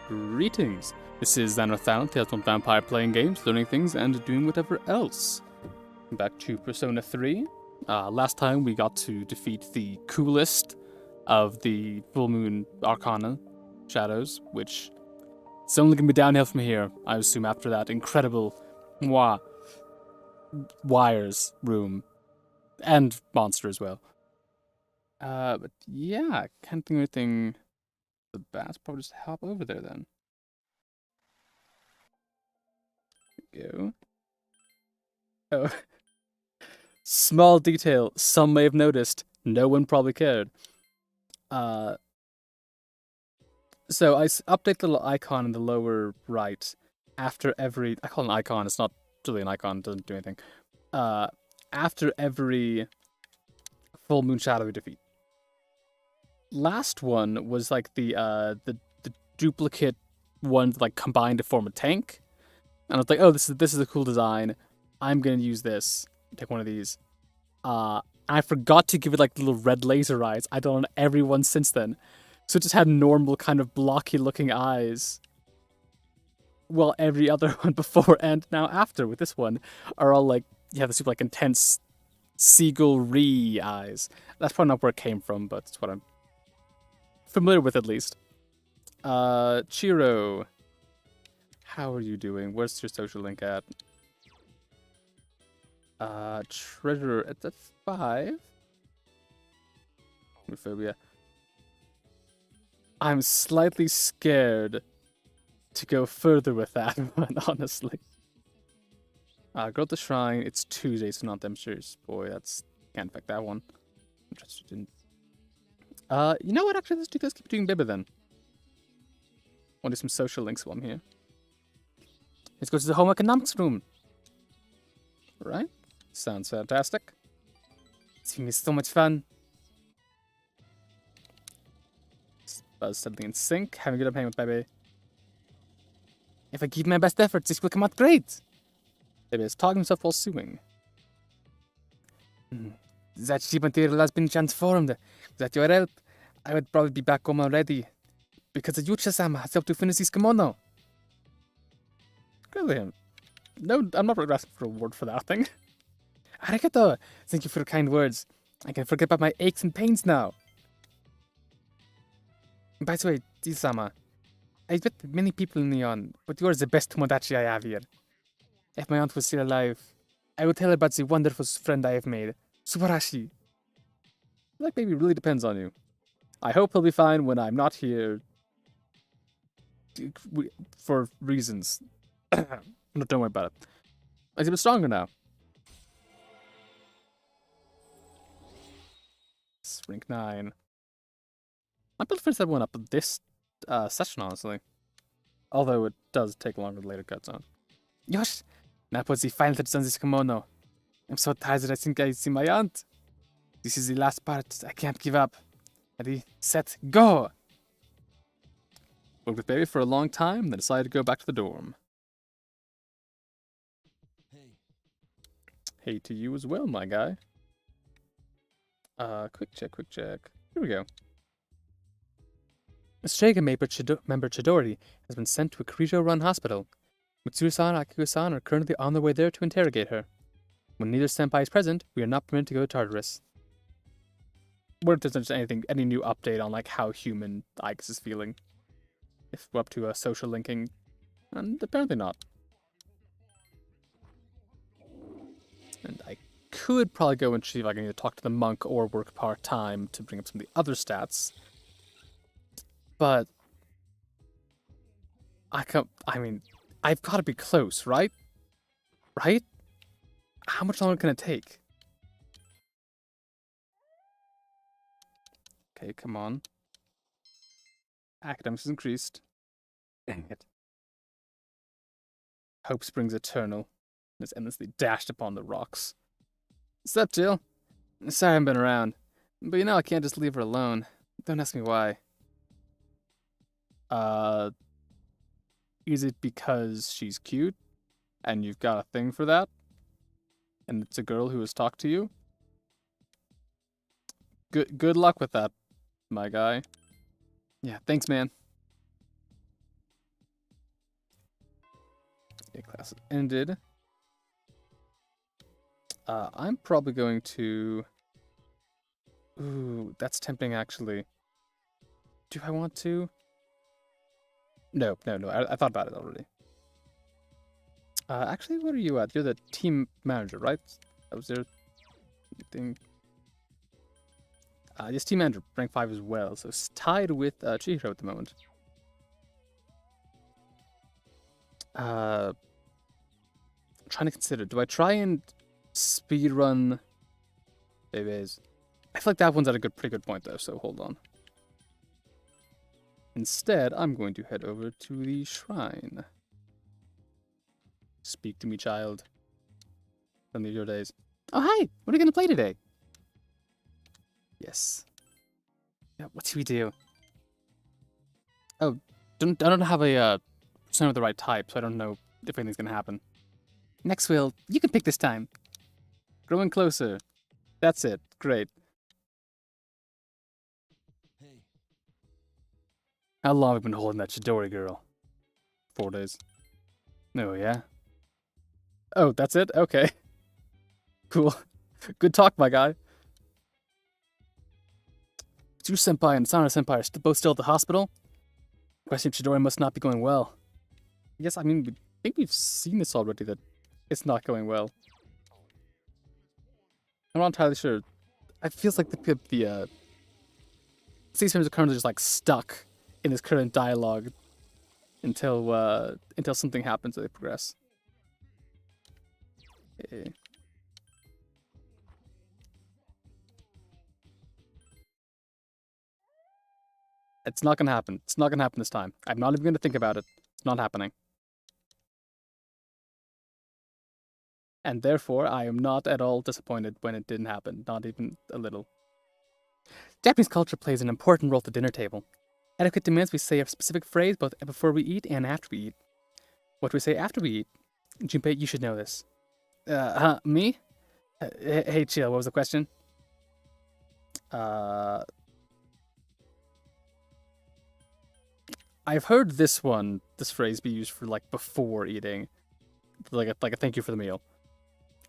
Greetings. This is Zanno Thanalis, the ultimate vampire playing games, learning things, and doing whatever else. Back to Persona 3. Last time we got to defeat the coolest of the full moon arcana shadows, which it's only going to be downhill from here, I assume, after that incredible wires room and monster as well. But yeah, can't think of anything. The bats probably just hop over there then. There we go. Oh. Small detail some may have noticed. No one probably cared. So I update the little icon in the lower right after every... I call it an icon. It's not really an icon. It doesn't do anything. After every full moon shadowy defeat. Last one was like the duplicate one that like combined to form a tank. And I was like, oh, this is a cool design. I'm gonna use this. Take one of these. I forgot to give it like little red laser eyes. I done on everyone since then. So it just had normal kind of blocky looking eyes. Well, every other one before and now after with this one are all like, you have the super like intense seagull-y eyes. That's probably not where it came from, but it's what I'm familiar with at least. Chiro. How are you doing? Where's your social link at? Treasure at the 5. Homophobia. I'm slightly scared to go further with that one, honestly. Go to the shrine. It's Tuesday, so not them serious. Boy, that's... Can't affect that one. I'm interested in... you know what? Actually, let's keep doing Bibba then. Want to do some social links while I'm here. Let's go to the home economics room. Right? Sounds fantastic. It's gonna be so much fun. Buzz something in sync. Having a good payment, baby. If I give my best efforts, this will come out great. Baby is talking himself while suing. That sheep material has been transformed. Without your help, I would probably be back home already. Because the Yucha-sama has helped to finish this kimono. Good for him. No, I'm not really asking for a reward for that thing. Arigato! Thank you for your kind words. I can forget about my aches and pains now. By the way, Ji-sama, I've met many people in Neon, but you are the best Tomodachi I have here. If my aunt was still alive, I would tell her about the wonderful friend I have made, Subarashi. That maybe really depends on you. I hope he'll be fine when I'm not here. For reasons. Don't worry about it. He's a bit stronger now. Rank 9. I'm going to finish that one up this session, honestly. Although it does take longer than later cuts on. Yosh! Now put the final touch on this kimono. I'm so tired that I think I see my aunt. This is the last part. I can't give up. Ready, set, go! Worked with baby for a long time, then decided to go back to the dorm. Hey to you as well, my guy. Quick check. Here we go. Strega member Chidori has been sent to a Kirijo-run hospital. Mitsuru-san and Akiko-san are currently on their way there to interrogate her. When neither senpai is present, we are not permitted to go to Tartarus. What if there's any new update on like how human Ike's is feeling? If we're up to social linking, and apparently not. And I could probably go and see if I can either talk to the monk or work part-time to bring up some of the other stats. But I've got to be close, right? Right? How much longer can it take? Okay, come on. Academics has increased. Dang it. Hope springs eternal. Is endlessly dashed upon the rocks. What's up, Jill? Sorry I haven't been around. But you know I can't just leave her alone. Don't ask me why. Is it because she's cute? And you've got a thing for that? And it's a girl who has talked to you? Good luck with that, my guy. Yeah, thanks, man. Okay, class ended. I'm probably going to... Ooh, that's tempting, actually. Do I want to? No. I thought about it already. Actually, what are you at? You're the team manager, right? That was your thing. Yes, team manager, rank 5 as well. So it's tied with Chihiro at the moment. Trying to consider. Do I try and speedrun babies? I feel like that one's at a pretty good point though, so hold on. Instead, I'm going to head over to the shrine. Speak to me, child. Tell me your days. Oh, hi! What are you going to play today? Yes. Yeah, what do we do? Oh, I don't have a persona of the right type, so I don't know if anything's going to happen. Next wheel, you can pick this time. Growing closer. That's it. Great. Hey. How long have we been holding that Chidori girl? 4 days. Oh, yeah? Oh, that's it? Okay. Cool. Good talk, my guy. Tsu-senpai and Sana-senpai are both still at the hospital? Question Chidori must not be going well. Yes, I mean, I think we've seen this already, that it's not going well. I'm not entirely sure. It feels like the these films are currently just like stuck in this current dialogue until something happens or they progress. Okay. It's not gonna happen. It's not gonna happen this time. I'm not even gonna think about it. It's not happening. And therefore, I am not at all disappointed when it didn't happen. Not even a little. Japanese culture plays an important role at the dinner table. Etiquette demands we say a specific phrase both before we eat and after we eat. What do we say after we eat? Junpei, you should know this. Me? Hey, chill, what was the question? I've heard this phrase be used for like before eating. Like a thank you for the meal.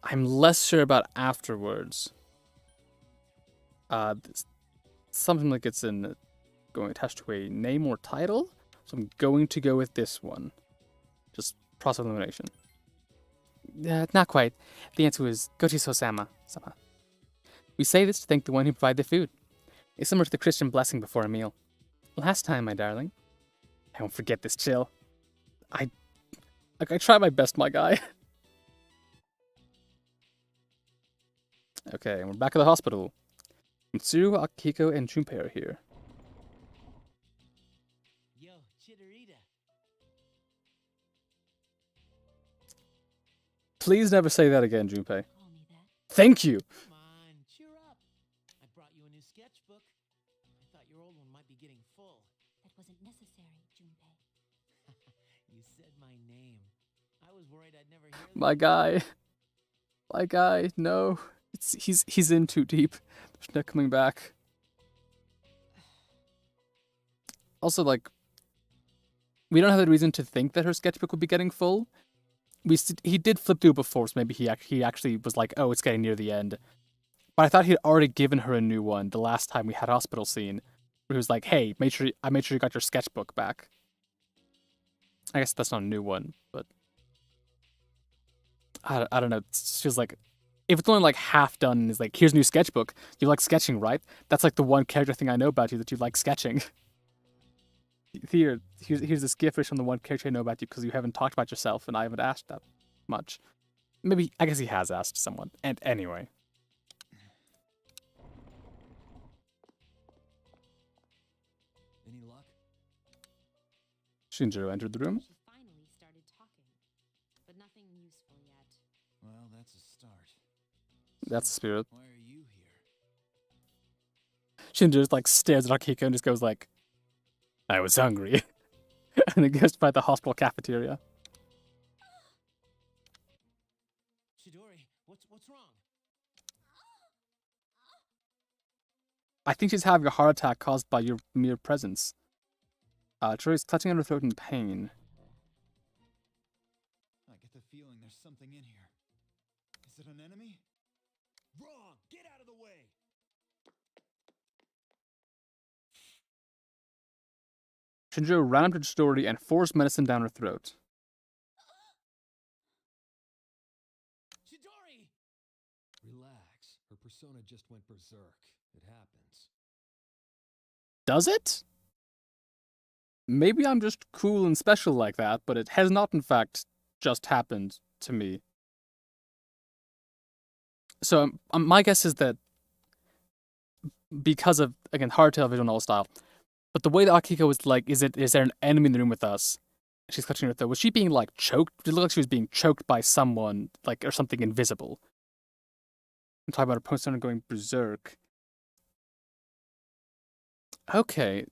I'm less sure about afterwards. Something like it's going attached to a name or title. So I'm going to go with this one. Just process elimination. Not quite. The answer was Gochiso-sama. We say this to thank the one who provided the food. It's similar to the Christian blessing before a meal. Last time, my darling. I won't forget this, chill. I try my best, my guy. Okay, we're back at the hospital. Mitsuru, Akiko, and Junpei are here. Yo, Chidorita. Please never say that again, Junpei. Call me that. Thank you! Come on, cheer up. I brought you a new sketchbook. I thought your old one might be getting full. That wasn't necessary, Junpei. You said my name. I was worried I'd never hear My guy. My guy, no. He's in too deep. There's no coming back. Also, like, we don't have the reason to think that her sketchbook would be getting full. He did flip through before, so maybe he actually was like, oh, it's getting near the end. But I thought he'd already given her a new one the last time we had a hospital scene, where he was like, hey, I made sure you got your sketchbook back. I guess that's not a new one, but I don't know. It feels like if it's only like half done and is like, here's a new sketchbook. You like sketching, right? That's like the one character thing I know about you, that you like sketching. Here's this gift from the one character I know about you because you haven't talked about yourself and I haven't asked that much. Maybe, I guess he has asked someone. And anyway. Any luck? Shinjiro entered the room. She finally started talking, but nothing useful yet. Well, that's a start. That's the spirit. Why are you here? Shinjiro just like stares at Akiko and just goes like, I was hungry. And then goes by the hospital cafeteria. Chidori, what's wrong? I think she's having a heart attack caused by your mere presence. Chidori's clutching at her throat in pain. I an enemy? Wrong! Get out of the way! Shinjo ran up to Chidori and forced medicine down her throat. Chidori! Relax. Her persona just went berserk. It happens. Does it? Maybe I'm just cool and special like that, but it has not, in fact, just happened to me. So my guess is that because of, again, hardtail visual novel style, but the way that Akiko was like, is there an enemy in the room with us? She's clutching her throat. Was she being like choked? Did it look like she was being choked by someone, like, or something invisible? I'm talking about her persona going berserk. Okay.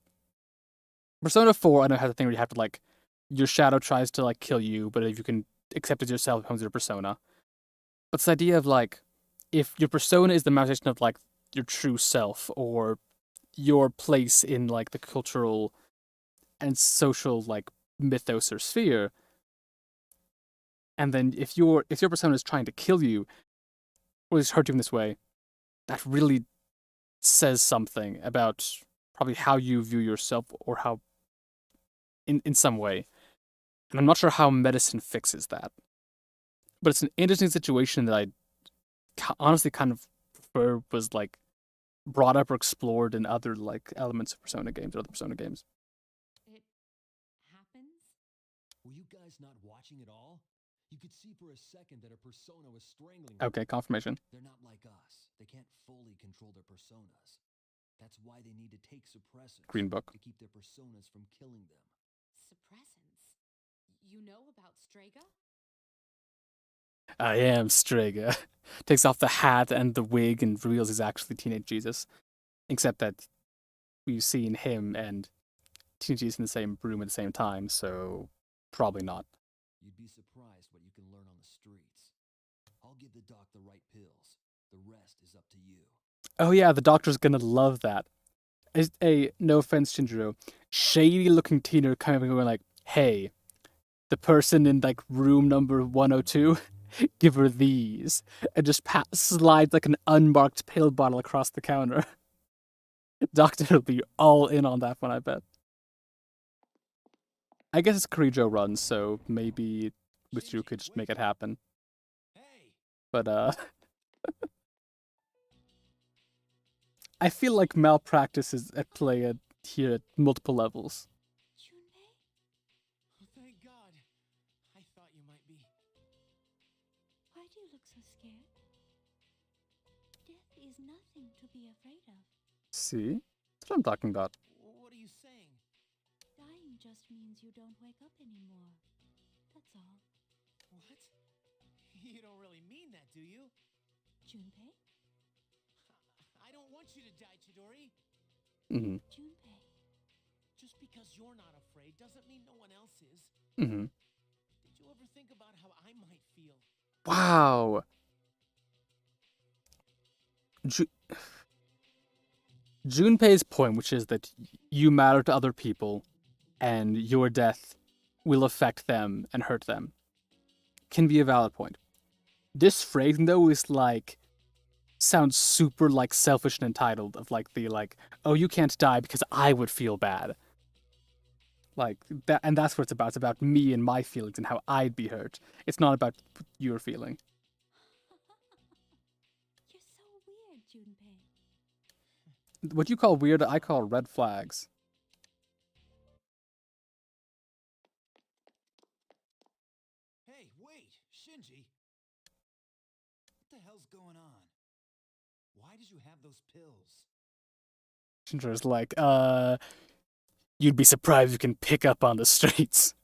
Persona 4, I know, has a thing where you have to, like, your shadow tries to, like, kill you, but if you can accept it yourself, it becomes your persona. But this idea of, like, if your persona is the manifestation of, like, your true self, or your place in, like, the cultural and social, like, mythos or sphere, and then if your persona is trying to kill you, or is hurt you in this way, that really says something about probably how you view yourself, or how, in some way. And I'm not sure how medicine fixes that. But it's an interesting situation that I honestly kind of prefer was, like, brought up or explored in other, like, elements of Persona games or other Persona games. It happens? Were you guys not watching at all? You could see for a second that her persona was strangling her. Okay, confirmation. They're not like us. They can't fully control their personas. That's why they need to take suppressants. Green book. To keep their personas from killing them. Suppressants? You know about Strega? I am Strega. Takes off the hat and the wig and reveals he's actually Teenage Jesus. Except that we've seen him and Teenage Jesus in the same room at the same time, so probably not. You'd be surprised what you can learn on the streets. I'll give the doc the right pills. The rest is up to you. Oh yeah, the doctor's gonna love that. No offense, Shinjiro, shady looking teener kind of going like, hey, the person in, like, room number 102, give her these. And just slides, like, an unmarked pill bottle across the counter. Doctor will be all in on that one, I bet. I guess it's Kirijo run, so maybe Mitsuru could just make it happen. Hey! But, I feel like malpractice is at play here at multiple levels. Junpei? Oh, thank God. I thought you might be. Why do you look so scared? Death is nothing to be afraid of. See? That's what I'm talking about. What are you saying? Dying just means you don't wake up anymore. That's all. What? You don't really mean that, do you? Junpei? I don't want you to die, Chidori. Mm-hmm. Junpei. Just because you're not afraid doesn't mean no one else is. Mm-hmm. Did you ever think about how I might feel? Wow. Junpei's point, which is that you matter to other people, and your death will affect them and hurt them, can be a valid point. This phrasing, though, is like, sounds super, like, selfish and entitled, of, like, the, like, oh, you can't die because I would feel bad. Like, that, and that's what it's about. It's about me and my feelings and how I'd be hurt. It's not about your feeling. You're so weird, Junpei. What you call weird, I call red flags. Hey, wait! Shinji! What the hell's going on? Why did you have those pills? Shinjiro's like, you'd be surprised you can pick up on the streets.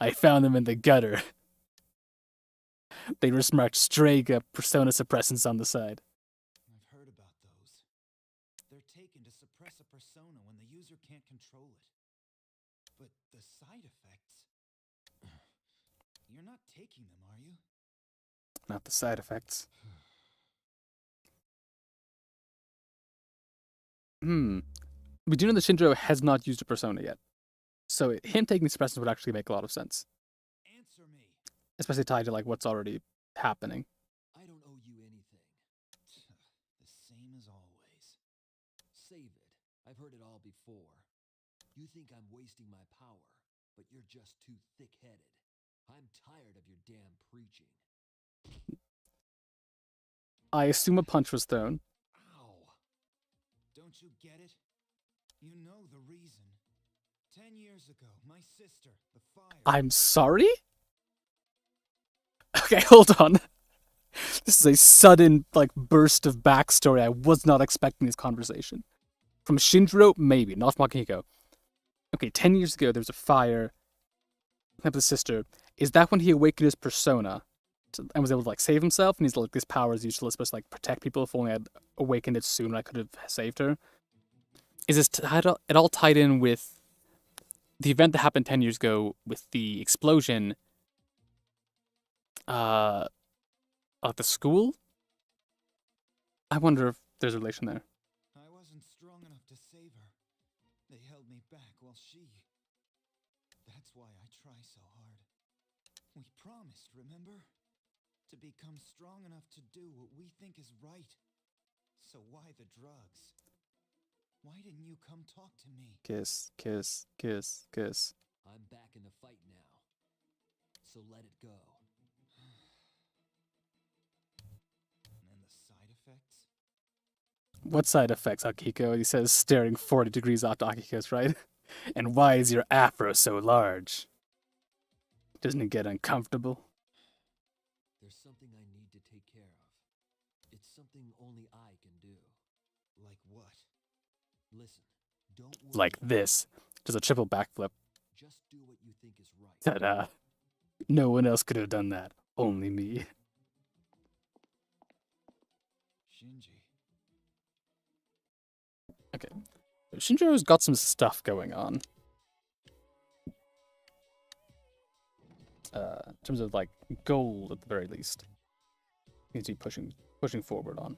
I found them in the gutter. They just marked Strega persona suppressants on the side. I've heard about those. They're taken to suppress a persona when the user can't control it. But the side effects... You're not taking them, are you? Not the side effects. We do know that Shinjiro has not used a persona yet. So him taking suppressants would actually make a lot of sense. Answer me. Especially tied to, like, what's already happening. I don't owe you anything. The same as always. Save it. I've heard it all before. You think I'm wasting my power, but you're just too thick-headed. I'm tired of your damn preaching. I assume a punch was thrown. Ow! Don't you get it? You know the reason. 10 years ago, my sister, the fire... I'm sorry? Okay, hold on. This is a sudden, burst of backstory. I was not expecting this conversation. From Shinjiro, maybe, not from Akihiko. Okay, 10 years ago, there was a fire. With his sister. Is that when he awakened his persona and was able to save himself? And he's like, this power is useful. It's supposed to protect people. If only I'd awakened it sooner, I could have saved her. Is this it all tied in with the event that happened 10 years ago with the explosion at the school? I wonder if there's a relation there. I wasn't strong enough to save her. They held me back while she... That's why I try so hard. We promised, remember? To become strong enough to do what we think is right. So why the drugs? Why didn't you come talk to me? Kiss, kiss, kiss, kiss. I'm back in the fight now. So let it go. And then the side effects? What side effects, Akihiko? He says, staring 40 degrees off to Akihiko's right. And why is your afro so large? Doesn't it get uncomfortable? There's something I need to take care of. It's something only I can do. Like what? Listen, don't worry Like about this. Does a triple backflip. it. Just do what you think is right. Ta-da. No one else could have done that. Only me. Shinji. Okay. Shinjiro's got some stuff going on. In terms of goal at the very least. He needs to be pushing forward on.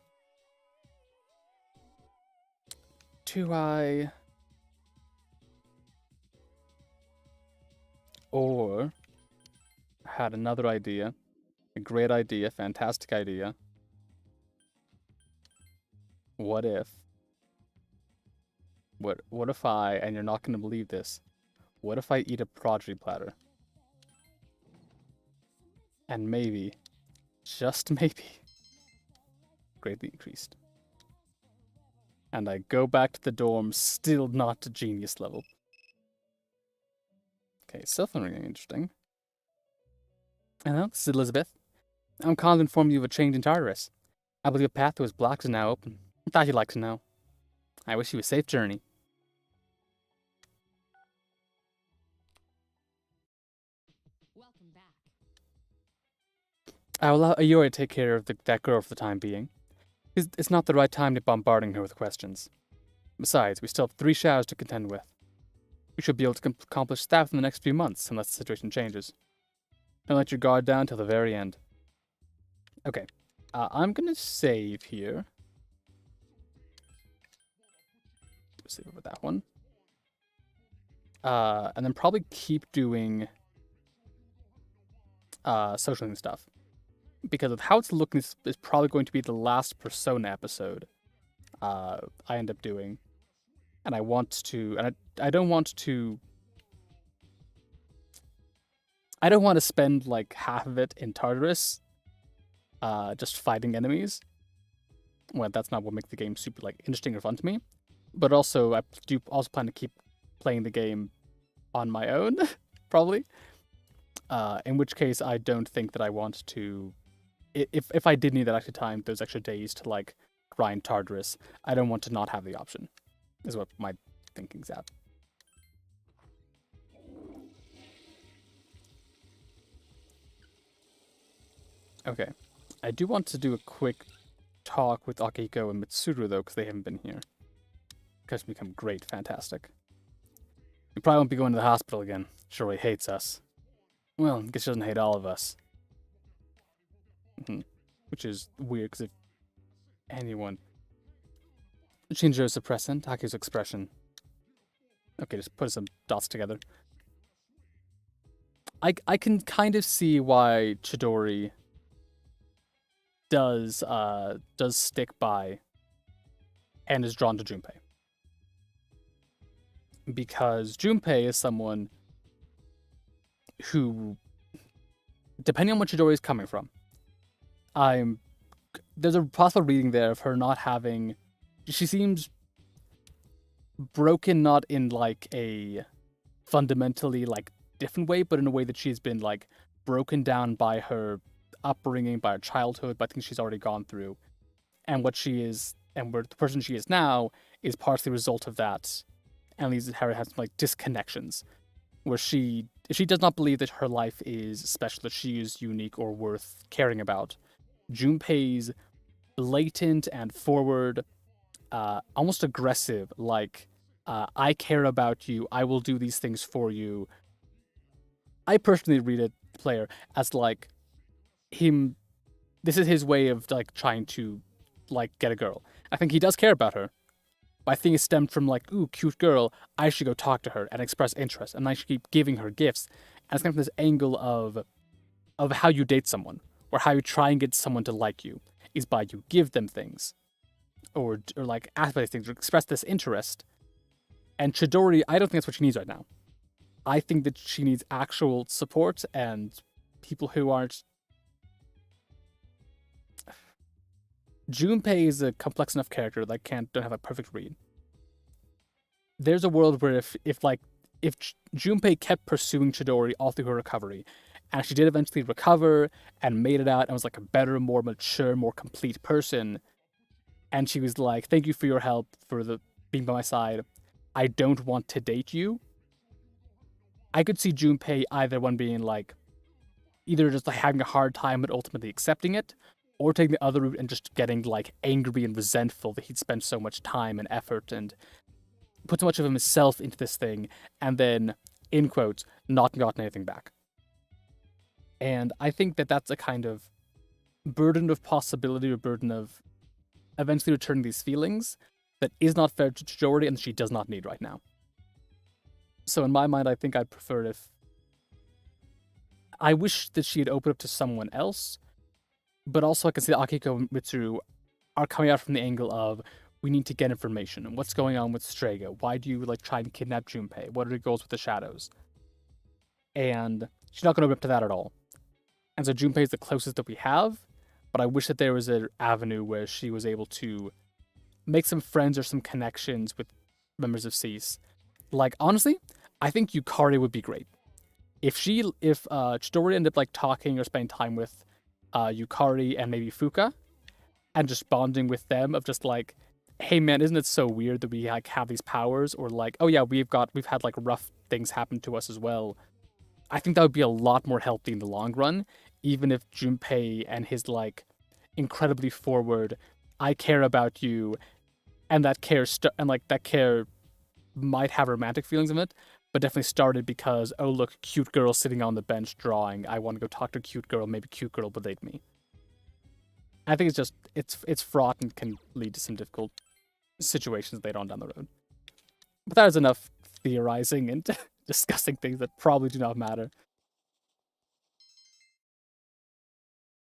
Do I... Or I had another idea. A great idea, fantastic idea. What if and you're not gonna believe this, what if I eat a prodigy platter? And maybe, just maybe, greatly increased. And I go back to the dorm, still not to genius level. Okay, self-learning, interesting. Hello, this is Elizabeth. I'm calling to inform you of a change in Tartarus. I believe a path that was blocked is now open. I thought you'd like to know. I wish you a safe journey. Welcome back. I will allow Ayori to take care of that girl for the time being. It's not the right time to bombarding her with questions. Besides, we still have 3 showers to contend with. We should be able to accomplish that in the next few months, unless the situation changes. Don't let your guard down till the very end. Okay, I'm gonna save here. Save over that one. And then probably keep doing social stuff. Because of how it's looking, this is probably going to be the last Persona episode I end up doing. And I want to, and I don't want to, I don't want to spend half of it in Tartarus, just fighting enemies. Well, that's not what makes the game super interesting or fun to me. But also, I do also plan to keep playing the game on my own, probably. In which case, I don't think that I want to. If I did need that extra time, those extra days to grind Tartarus, I don't want to not have the option. Is what my thinking's at. Okay, I do want to do a quick talk with Akihiko and Mitsuru though, because they haven't been here. Because become great, fantastic. We probably won't be going to the hospital again. Sure, he hates us. Well, I guess he doesn't hate all of us. Which is weird, because if anyone... Shinjiro's suppressant, Haku's expression. Okay, just put some dots together. I can kind of see why Chidori does stick by and is drawn to Junpei. Because Junpei is someone who, depending on what Chidori is coming from, there's a possible reading there of her not having. She seems broken, not in like a fundamentally like different way, but in a way that she's been like broken down by her upbringing, by her childhood, by things she's already gone through, and what she is, and where the person she is now is partly a result of that, and leads her has some like disconnections, where if she does not believe that her life is special, that she is unique or worth caring about, Junpei's blatant and forward, almost aggressive, like, I care about you, I will do these things for you. I personally read it, player, as like him. This is his way of like trying to like get a girl. I think he does care about her, but I think it stemmed from like, ooh, cute girl, I should go talk to her and express interest, and I should keep giving her gifts. And it's kind of this angle of how you date someone, or how you try and get someone to like you, is by you give them things, or like ask for these things, or express this interest. And Chidori, I don't think that's what she needs right now. I think that she needs actual support and people who aren't. Junpei is a complex enough character that don't have a perfect read. There's a world where if Junpei kept pursuing Chidori all through her recovery, and she did eventually recover and made it out and was like a better, more mature, more complete person, and she was like, "Thank you for your help, for being by my side. I don't want to date you." I could see Junpei either one being like, either just like having a hard time but ultimately accepting it, or taking the other route and just getting like angry and resentful that he'd spent so much time and effort and put so much of himself into this thing, and then, in quotes, not gotten anything back. And I think that that's a kind of burden of possibility, or burden of eventually returning these feelings, that is not fair to Chidori and she does not need right now. So in my mind, I think I'd prefer if... I wish that she had opened up to someone else, but also I can see that Akiko and Mitsuru are coming out from the angle of, we need to get information, and what's going on with Strega? Why do you like try and kidnap Junpei? What are the goals with the shadows? And she's not going to open up to that at all. And so Junpei is the closest that we have, but I wish that there was an avenue where she was able to make some friends or some connections with members of Cease. Like, honestly, I think Yukari would be great. If Chidori ended up like talking or spending time with Yukari and maybe Fuka, and just bonding with them of just like, hey man, isn't it so weird that we like have these powers? Or like, oh yeah, we've had like rough things happen to us as well. I think that would be a lot more healthy in the long run, even if Junpei and his like incredibly forward, I care about you, and that care that care might have romantic feelings in it, but definitely started because, oh look, cute girl sitting on the bench drawing, I want to go talk to a cute girl, maybe cute girl will date me. I think it's fraught and can lead to some difficult situations later on down the road. But that is enough theorizing and discussing things that probably do not matter.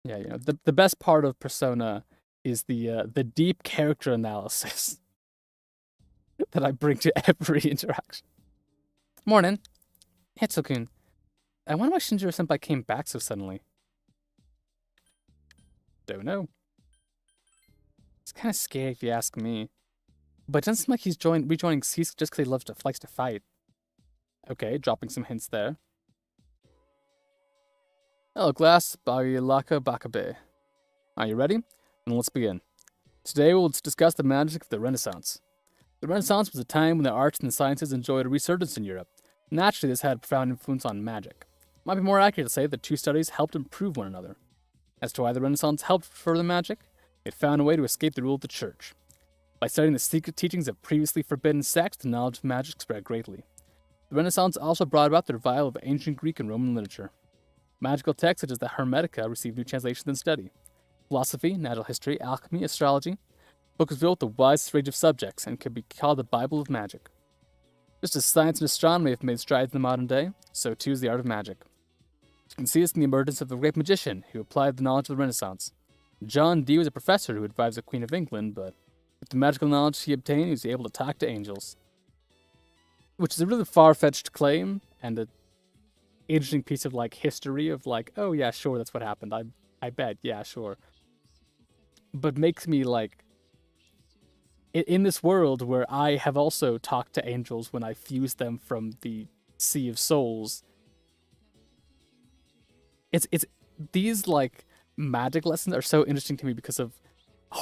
Yeah, you know, the best part of Persona is the deep character analysis that I bring to every interaction. Morning. Hitsukun. I wonder why Shinjiro Senpai came back so suddenly. Don't know. It's kind of scary if you ask me. But it doesn't seem like he's rejoining Cease just because he likes to fight. Okay, dropping some hints there. Hello, class. Barilaka Bakabe. Are you ready? Then let's begin. Today we'll discuss the magic of the Renaissance. The Renaissance was a time when the arts and the sciences enjoyed a resurgence in Europe. Naturally, this had a profound influence on magic. It might be more accurate to say that two studies helped improve one another. As to why the Renaissance helped further magic, it found a way to escape the rule of the church. By studying the secret teachings of previously forbidden sects, the knowledge of magic spread greatly. The Renaissance also brought about the revival of ancient Greek and Roman literature. Magical texts such as the Hermetica received new translations and study. Philosophy, natural history, alchemy, astrology. The book was filled with the widest range of subjects and could be called the Bible of magic. Just as science and astronomy have made strides in the modern day, so too is the art of magic. You can see this in the emergence of the great magician who applied the knowledge of the Renaissance. John Dee was a professor who advised the Queen of England, but with the magical knowledge he obtained, he was able to talk to angels. Which is a really far-fetched claim, and an interesting piece of, like, history of, like, oh yeah, sure, that's what happened. I bet, yeah, sure. But makes me, like, in this world where I have also talked to angels when I fused them from the Sea of Souls, it's these, like, magic lessons are so interesting to me because of,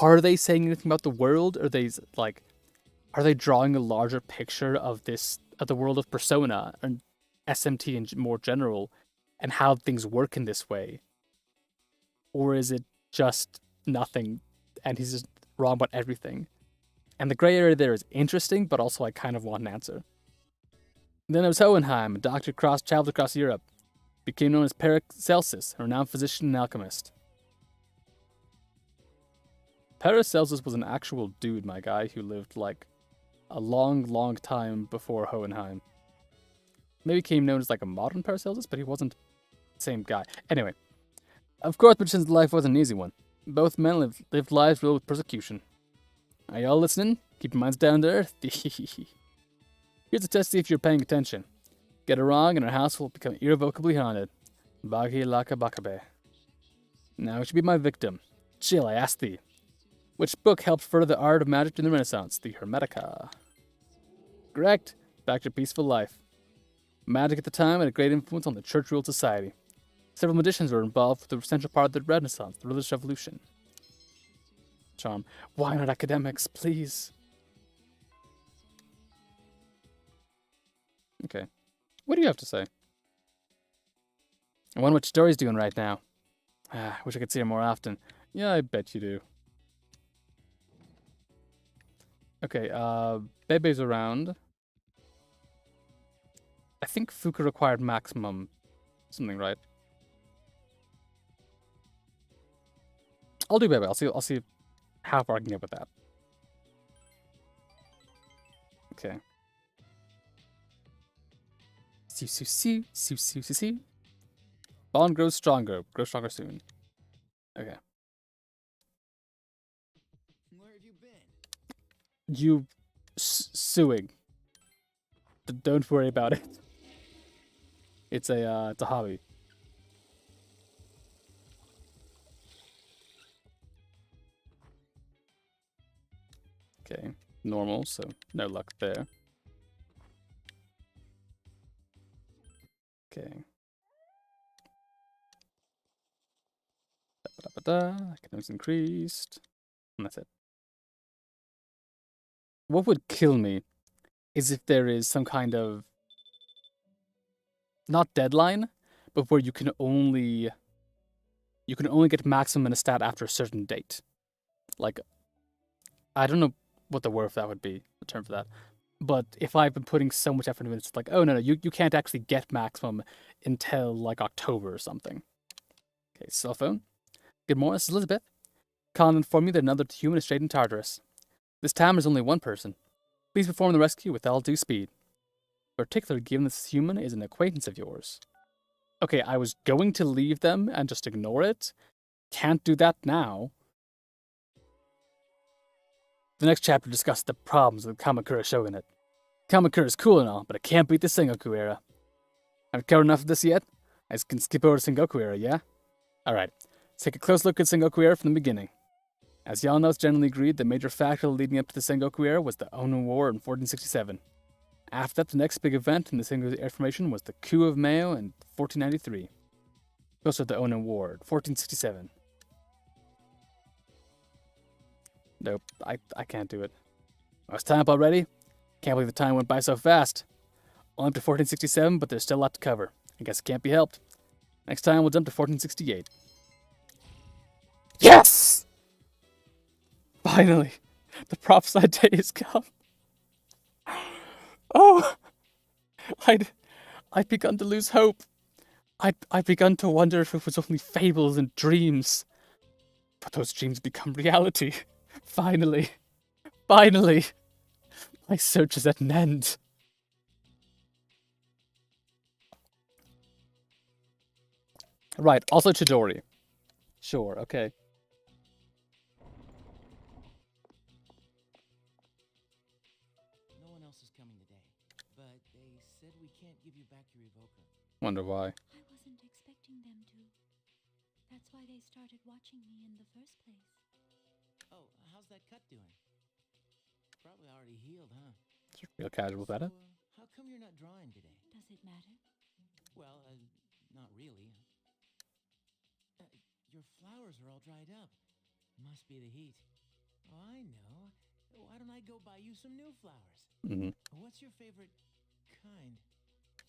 are they saying anything about the world? Are they drawing a larger picture of the world of Persona and SMT in more general, and how things work in this way? Or is it just nothing, and he's just wrong about everything? And the gray area there is interesting, but also I kind of want an answer. Then there was Hohenheim, a doctor traveled across Europe, became known as Paracelsus, a renowned physician and alchemist. Paracelsus was an actual dude, my guy, who lived, like, a long, long time before Hohenheim. Maybe became known as, like, a modern Paracelsus, but he wasn't the same guy. Anyway, of course, Magician's life wasn't an easy one. Both men lived lives filled with persecution. Are y'all listening? Keep your minds down to earth. Here's a test to see if you're paying attention. Get it wrong, and our house will become irrevocably haunted. Bagi laka bakabe. Now, it should be my victim. Chill, I ask thee. Which book helped further the art of magic in the Renaissance? The Hermetica. Correct. Back to peaceful life. Magic at the time had a great influence on the church-ruled society. Several magicians were involved with the central part of the Renaissance, the religious revolution. Charm. Why not academics, please? Okay. What do you have to say? I wonder what Story's doing right now. I wish I could see her more often. Yeah, I bet you do. Okay, Bebe's around. I think Fuka required maximum something, right? I'll do Bebe. I'll see how far I can get with that. Okay. See. Bond grows stronger. Grow stronger soon. Okay. Where have you been? You suing. Don't worry about it. It's a hobby. Okay, normal, so no luck there. Okay. Academics increased. And that's it. What would kill me is if there is some kind of, not deadline, but where you can only get maximum in a stat after a certain date. Like, I don't know what the word for that would be, the term for that. But if I've been putting so much effort into it, it's like, oh no, you can't actually get maximum until like October or something. Okay, cell phone. Good morning, this is Elizabeth. Calling to inform you that another human is straight in Tartarus. This time there's only one person. Please perform the rescue with all due speed. Particularly given this human is an acquaintance of yours. Okay, I was going to leave them and just ignore it. Can't do that now. The next chapter discusses the problems with Kamakura Shogunate. Kamakura is cool and all, but it can't beat the Sengoku era. Haven't covered enough of this yet? I can skip over to Sengoku era, yeah? Alright, let's take a close look at Sengoku era from the beginning. As y'all know, it's generally agreed the major factor leading up to the Sengoku era was the Onin War in 1467. After that, the next big event in the Sengoku era formation was the coup of Meio in 1493. Goes to the Onin War, 1467. Nope, I can't do it. Oh, it's time up already? Can't believe the time went by so fast. Only up to 1467, but there's still a lot to cover. I guess it can't be helped. Next time we'll jump to 1468. Yes! Finally, the prophesied day has come. Oh, I'd begun to lose hope. I'd begun to wonder if it was only fables and dreams. But those dreams become reality. Finally, my search is at an end. Right, also Chidori. Sure, okay. boss is coming today, but they said we can't give you back your evoker. Wonder why. I wasn't expecting them to. That's why they started watching me in the first place. Oh, how's that cut doing? Probably already healed, huh? It's real casual about it. How come you're not drawing today? Does it matter? Well, not really. Your flowers are all dried up. Must be the heat. Oh, I know. Why don't I go buy you some new flowers? Mm-hmm. What's your favorite kind?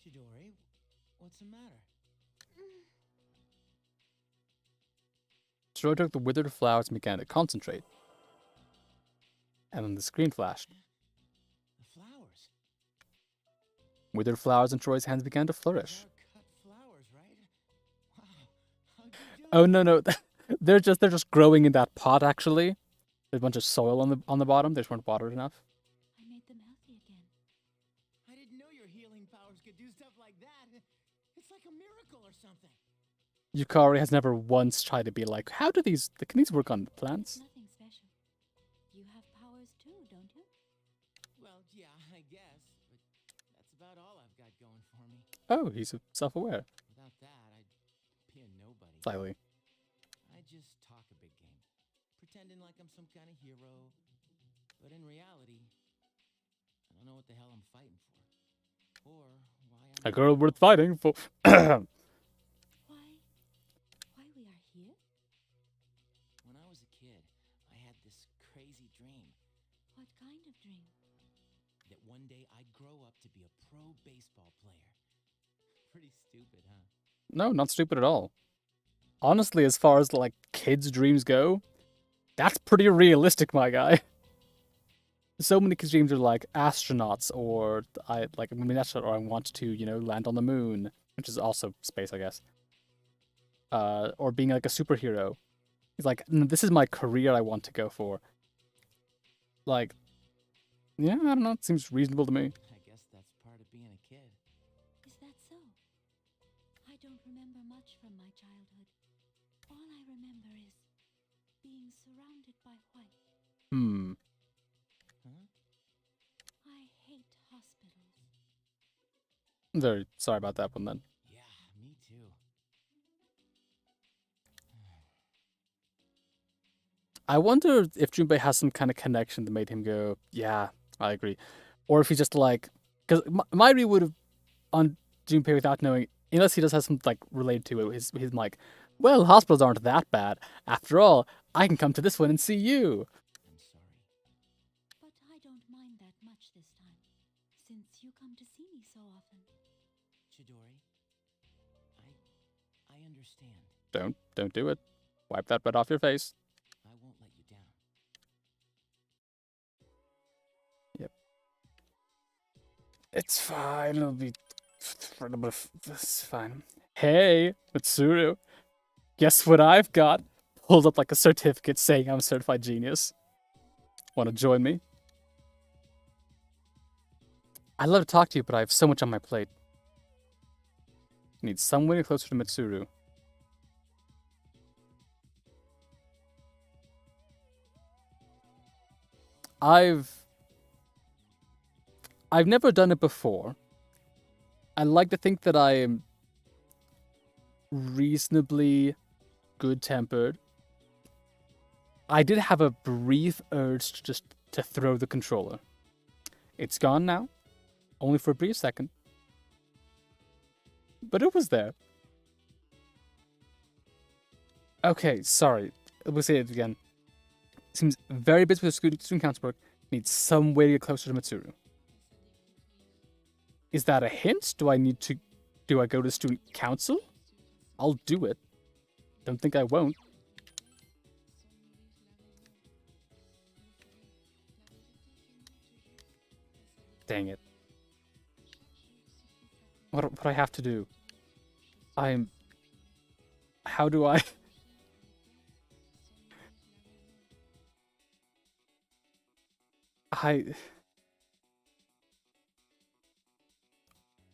Chidori, what's the matter? Chidori took the withered flowers and began to concentrate. And then the screen flashed. The flowers. Withered flowers in Troy's hands began to flourish. Cut flowers, right? Wow. How'd you do Oh it? no, they're just growing in that pot actually. There's a bunch of soil on the bottom. They just weren't watered enough. I made them healthy again. I didn't know your healing powers could do stuff like that. It's like a miracle or something. Yukari has never once tried to be like, can these work on plants? Nothing special. You have powers too, don't you? Well, yeah, I guess, but that's about all I've got going for me. Oh, he's self-aware. Without that, I'd be a nobody. Slightly. I just talk a big game, pretending like I'm some kind of hero, but in reality, I don't know what the hell I'm fighting for, or why I'm A girl worth fighting for. Why we are here? When I was a kid, I had this crazy dream What kind of dream? that one day I'd grow up to be a pro baseball player. Pretty stupid, huh? No, not stupid at all. Honestly, as far as like kids' dreams go, that's pretty realistic, my guy. So many kids' dreams are like astronauts, or I want to, land on the moon, which is also space, I guess. Or being like a superhero. He's like, this is my career I want to go for. Like, yeah, I don't know. It seems reasonable to me. I guess that's part of being a kid. Is that so? I don't remember much from my childhood. All I remember is being surrounded by white. Hmm. Huh? I hate hospitals. I'm very sorry about that one then. Yeah, me too. I wonder if Junpei has some kind of connection that made him go, yeah, I agree. Or if he's just like, because Mairi would have on Junpei without knowing, unless he does have something like related to it. He's like, well, hospitals aren't that bad. After all, I can come to this one and see you. I'm sorry. But I don't mind that much this time, since you come to see me so often. Chidori, I understand. Don't do it. Wipe that butt off your face. I won't let you down. Yep. It's fine. It'll be. It's fine. Hey, Mitsuru. Guess what I've got? Pulls up like a certificate saying I'm a certified genius. Want to join me? I'd love to talk to you, but I have so much on my plate. Need somewhere closer to Mitsuru. I've never done it before. I like to think that I am reasonably good-tempered. I did have a brief urge to just to throw the controller. It's gone now, only for a brief second. But it was there. Okay, sorry. We'll say it again. Seems very busy with student council work. Needs some way to get closer to Mitsuru. Is that a hint? Do I go to student council? I'll do it. Don't think I won't. Dang it. What do I have to do? How do I...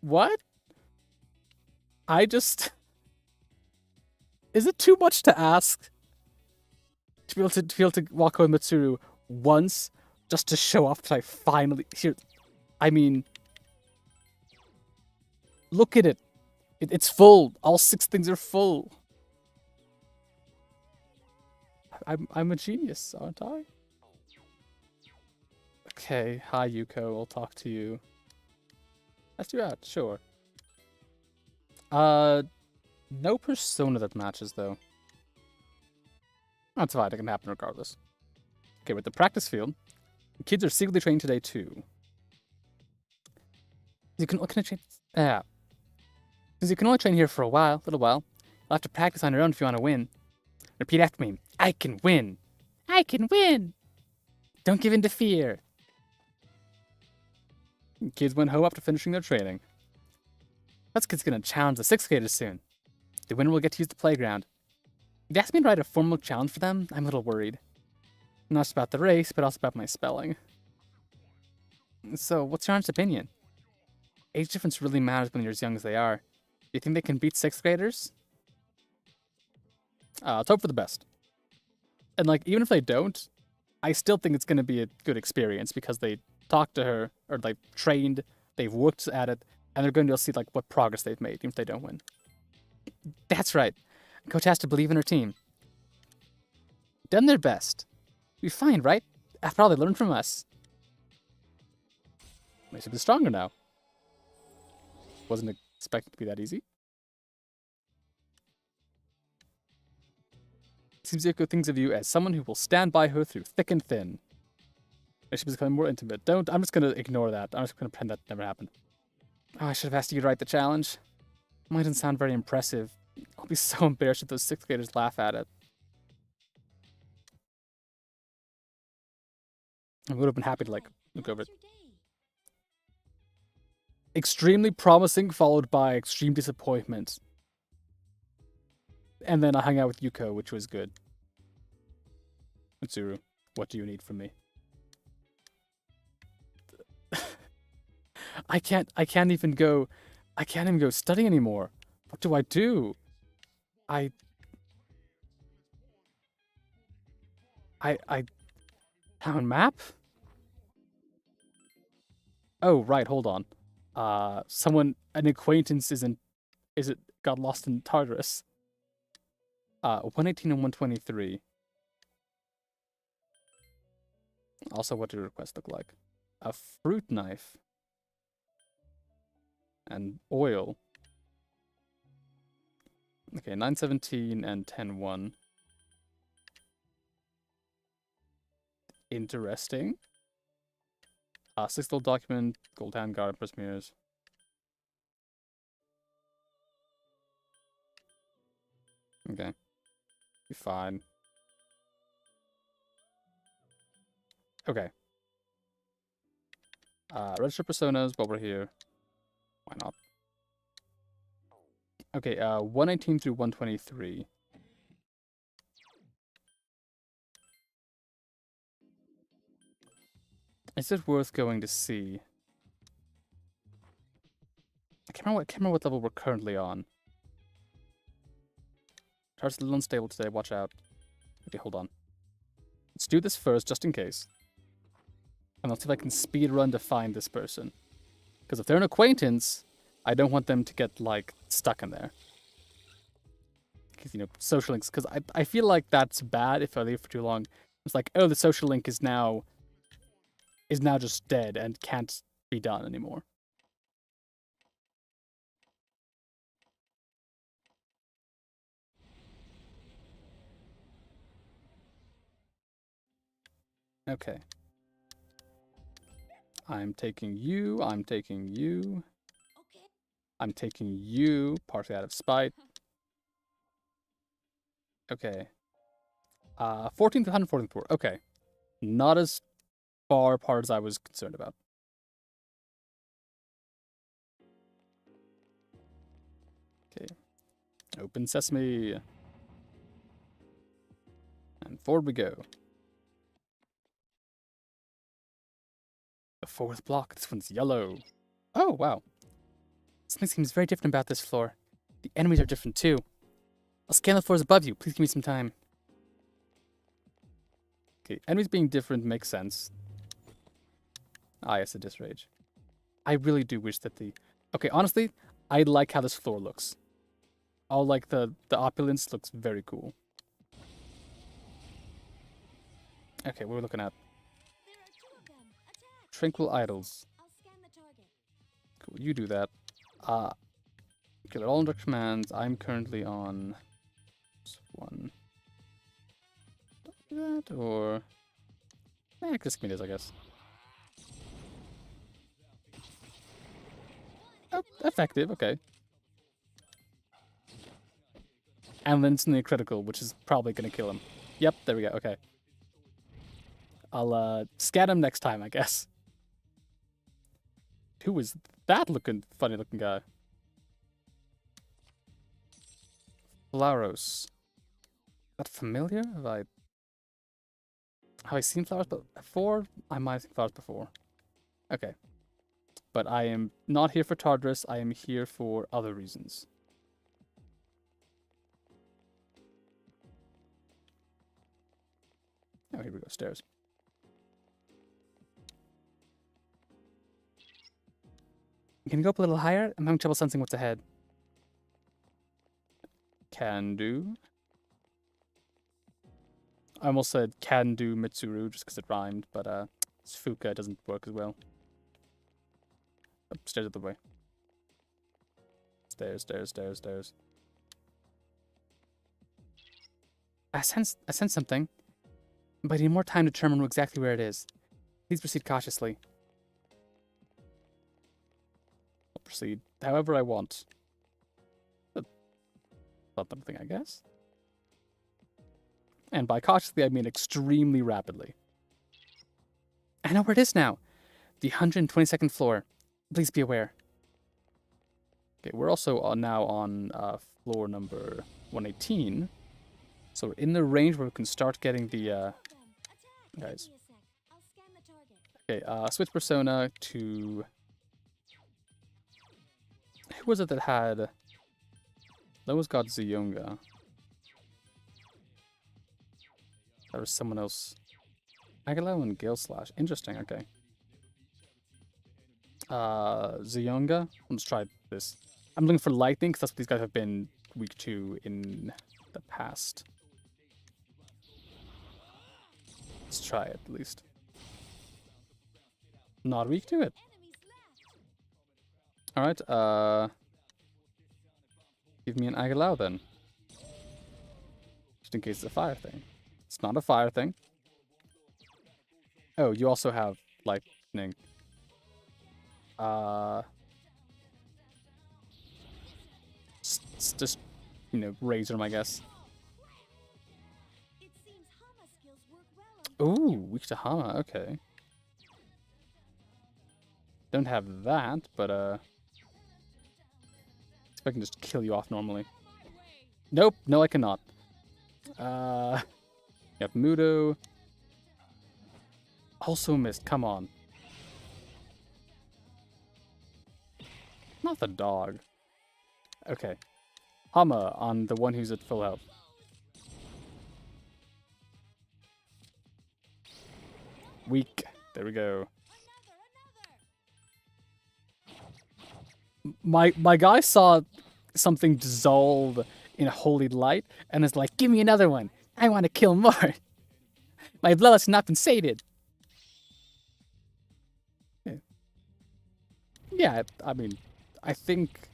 What? Is it too much to ask? To be able to walk away with Mitsuru once, just to show off that I finally... Here, I mean, look at it. It's full. All 6 things are full. I'm a genius, aren't I? Okay, hi Yuko, I'll talk to you. Let's do that, sure. No persona that matches though. That's fine, it can happen regardless. Okay, with the practice field, the kids are secretly training today too. You can train. Yeah. Because you can only train here for a little while. You'll have to practice on your own if you want to win. Repeat after me. I can win. I can win. Don't give in to fear. Kids went home after finishing their training. That kid's gonna challenge the 6th graders soon. The winner will get to use the playground. If you ask me to write a formal challenge for them, I'm a little worried. Not just about the race, but also about my spelling. So, what's your honest opinion? Age difference really matters when you're as young as they are. Do you think they can beat 6th graders? Let's hope for the best. And, like, even if they don't, I still think it's going to be a good experience because they talked to her, or, like, trained, they've worked at it, and they're going to see, like, what progress they've made, even if they don't win. That's right. Coach has to believe in her team. Done their best. We'll be fine, right? After all, they learned from us. They should be stronger now. Wasn't expected to be that easy. Seems Yoko thinks of you as someone who will stand by her through thick and thin. They should be becoming more intimate. I'm just gonna ignore that. I'm just gonna pretend that never happened. Oh, I should have asked you to write the challenge. Mine doesn't sound very impressive. I'll be so embarrassed if those 6th graders laugh at it. I would have been happy to, like, look over it. Extremely promising, followed by extreme disappointment. And then I hung out with Yuko, which was good. Mitsuru, what do you need from me? I can't even go study anymore. What do I do? I town map? Oh, right, hold on. An acquaintance got lost in Tartarus. 118 and 123. Also, what do requests look like? A fruit knife. And oil. Okay, 917 and 101. Interesting. 6th document, gold handguard, press mirrors. Okay. Be fine. Okay. Register personas while we're here. Why not? Okay, 119 through 123. Is it worth going to see? I can't remember what level we're currently on. Char's a little unstable today, watch out. Okay, hold on. Let's do this first, just in case. And I'll see if I can speed run to find this person. Because if they're an acquaintance, I don't want them to get, like, stuck in there. Because, you know, social links. Because I feel like that's bad if I leave for too long. It's like, oh, the social link is now just dead and can't be done anymore. Okay. I'm taking you. I'm taking you. Okay. I'm taking you, partly out of spite. Okay. 14th to 144. Okay. Not as far apart as I was concerned about. Okay. Open sesame. And forward we go. The 4th block. This one's yellow. Oh, wow. Something seems very different about this floor. The enemies are different too. I'll scan the floors above you. Please give me some time. Okay, enemies being different makes sense. Ah, yes, a disrage. I really do wish that the... Okay, honestly, I like how this floor looks. All like the opulence looks very cool. Okay, what are we looking at? There are 2 of them. Attack! Tranquil Idols. I'll scan the target. Cool, you do that. Okay, they're all under commands. I'm currently on one. Do that, or... just give me this, I guess. Oh, effective, okay. And then instantly critical, which is probably gonna kill him. Yep, there we go, okay. I'll, scan him next time, I guess. Who is that funny looking guy? Flauros. Is that familiar? Have I seen flowers before? I might have seen flowers before. Okay. But I am not here for Tardris, I am here for other reasons. Oh, here we go, stairs. Can you go up a little higher? I'm having trouble sensing what's ahead. Can do. I almost said can do Mitsuru just because it rhymed, but it's Fuka, it doesn't work as well. Stairs out the way. Stairs, stairs, stairs, stairs. I sense something, but I need more time to determine exactly where it is. Please proceed cautiously. I'll proceed however I want. Not something, I guess. And by cautiously, I mean extremely rapidly. I know where it is now. The 122nd floor. Please be aware. Okay, we're also now on floor number 118. So we're in the range where we can start getting the guys. Okay, switch persona to... Who was it that had... That was got Ziyonga. There was someone else. Agalo and Gale Slash. Interesting, okay. Ziyonga. Let's try this. I'm looking for Lightning, because that's what these guys have been weak to in the past. Let's try it, at least. Not weak to it. Alright, give me an Agalo then. Just in case it's a fire thing. It's not a fire thing. Oh, you also have lightning. Just, you know, razor him, I guess. Ooh, weak to Hama, okay. Don't have that, but if I can just kill you off normally. Nope, no I cannot. Yep, Mudo. Also missed, come on. Not the dog. Okay. Hama on the one who's at full health. Weak. There we go. My guy saw something dissolve in a holy light and is like, give me another one. I want to kill more. My blood has not been sated. Yeah, I mean, I think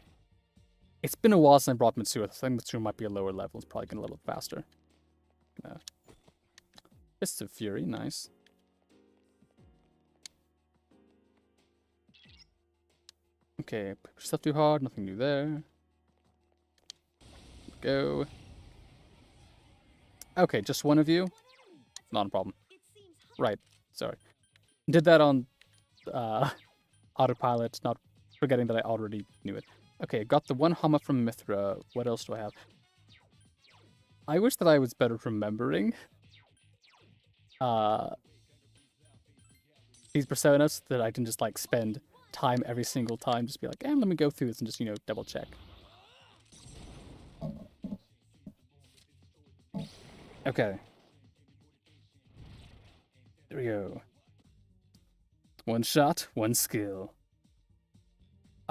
it's been a while since I brought Mitsuru. I think Mitsuru might be a lower level. It's probably going to level up faster. Fists of Fury, nice. Okay, push yourself too hard, nothing new there. Go. Okay, just one of you? Not a problem. Right, sorry. Did that on autopilot, not forgetting that I already knew it. Okay, got the one Hama from Mithra. What else do I have? I wish that I was better remembering these personas, that I can just like spend time every single time, just be like, let me go through this and just, you know, double check. Okay. There we go. One shot, one skill.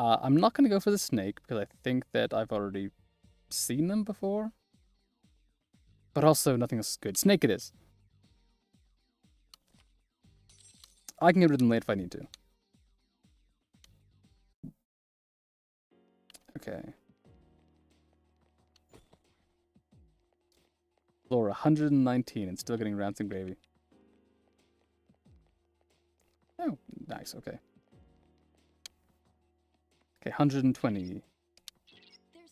I'm not going to go for the snake because I think that I've already seen them before. But also, nothing else is good. Snake it is. I can get rid of them late if I need to. Okay. Floor 119 and still getting rancid gravy. Oh, nice, okay. Okay, 120. There's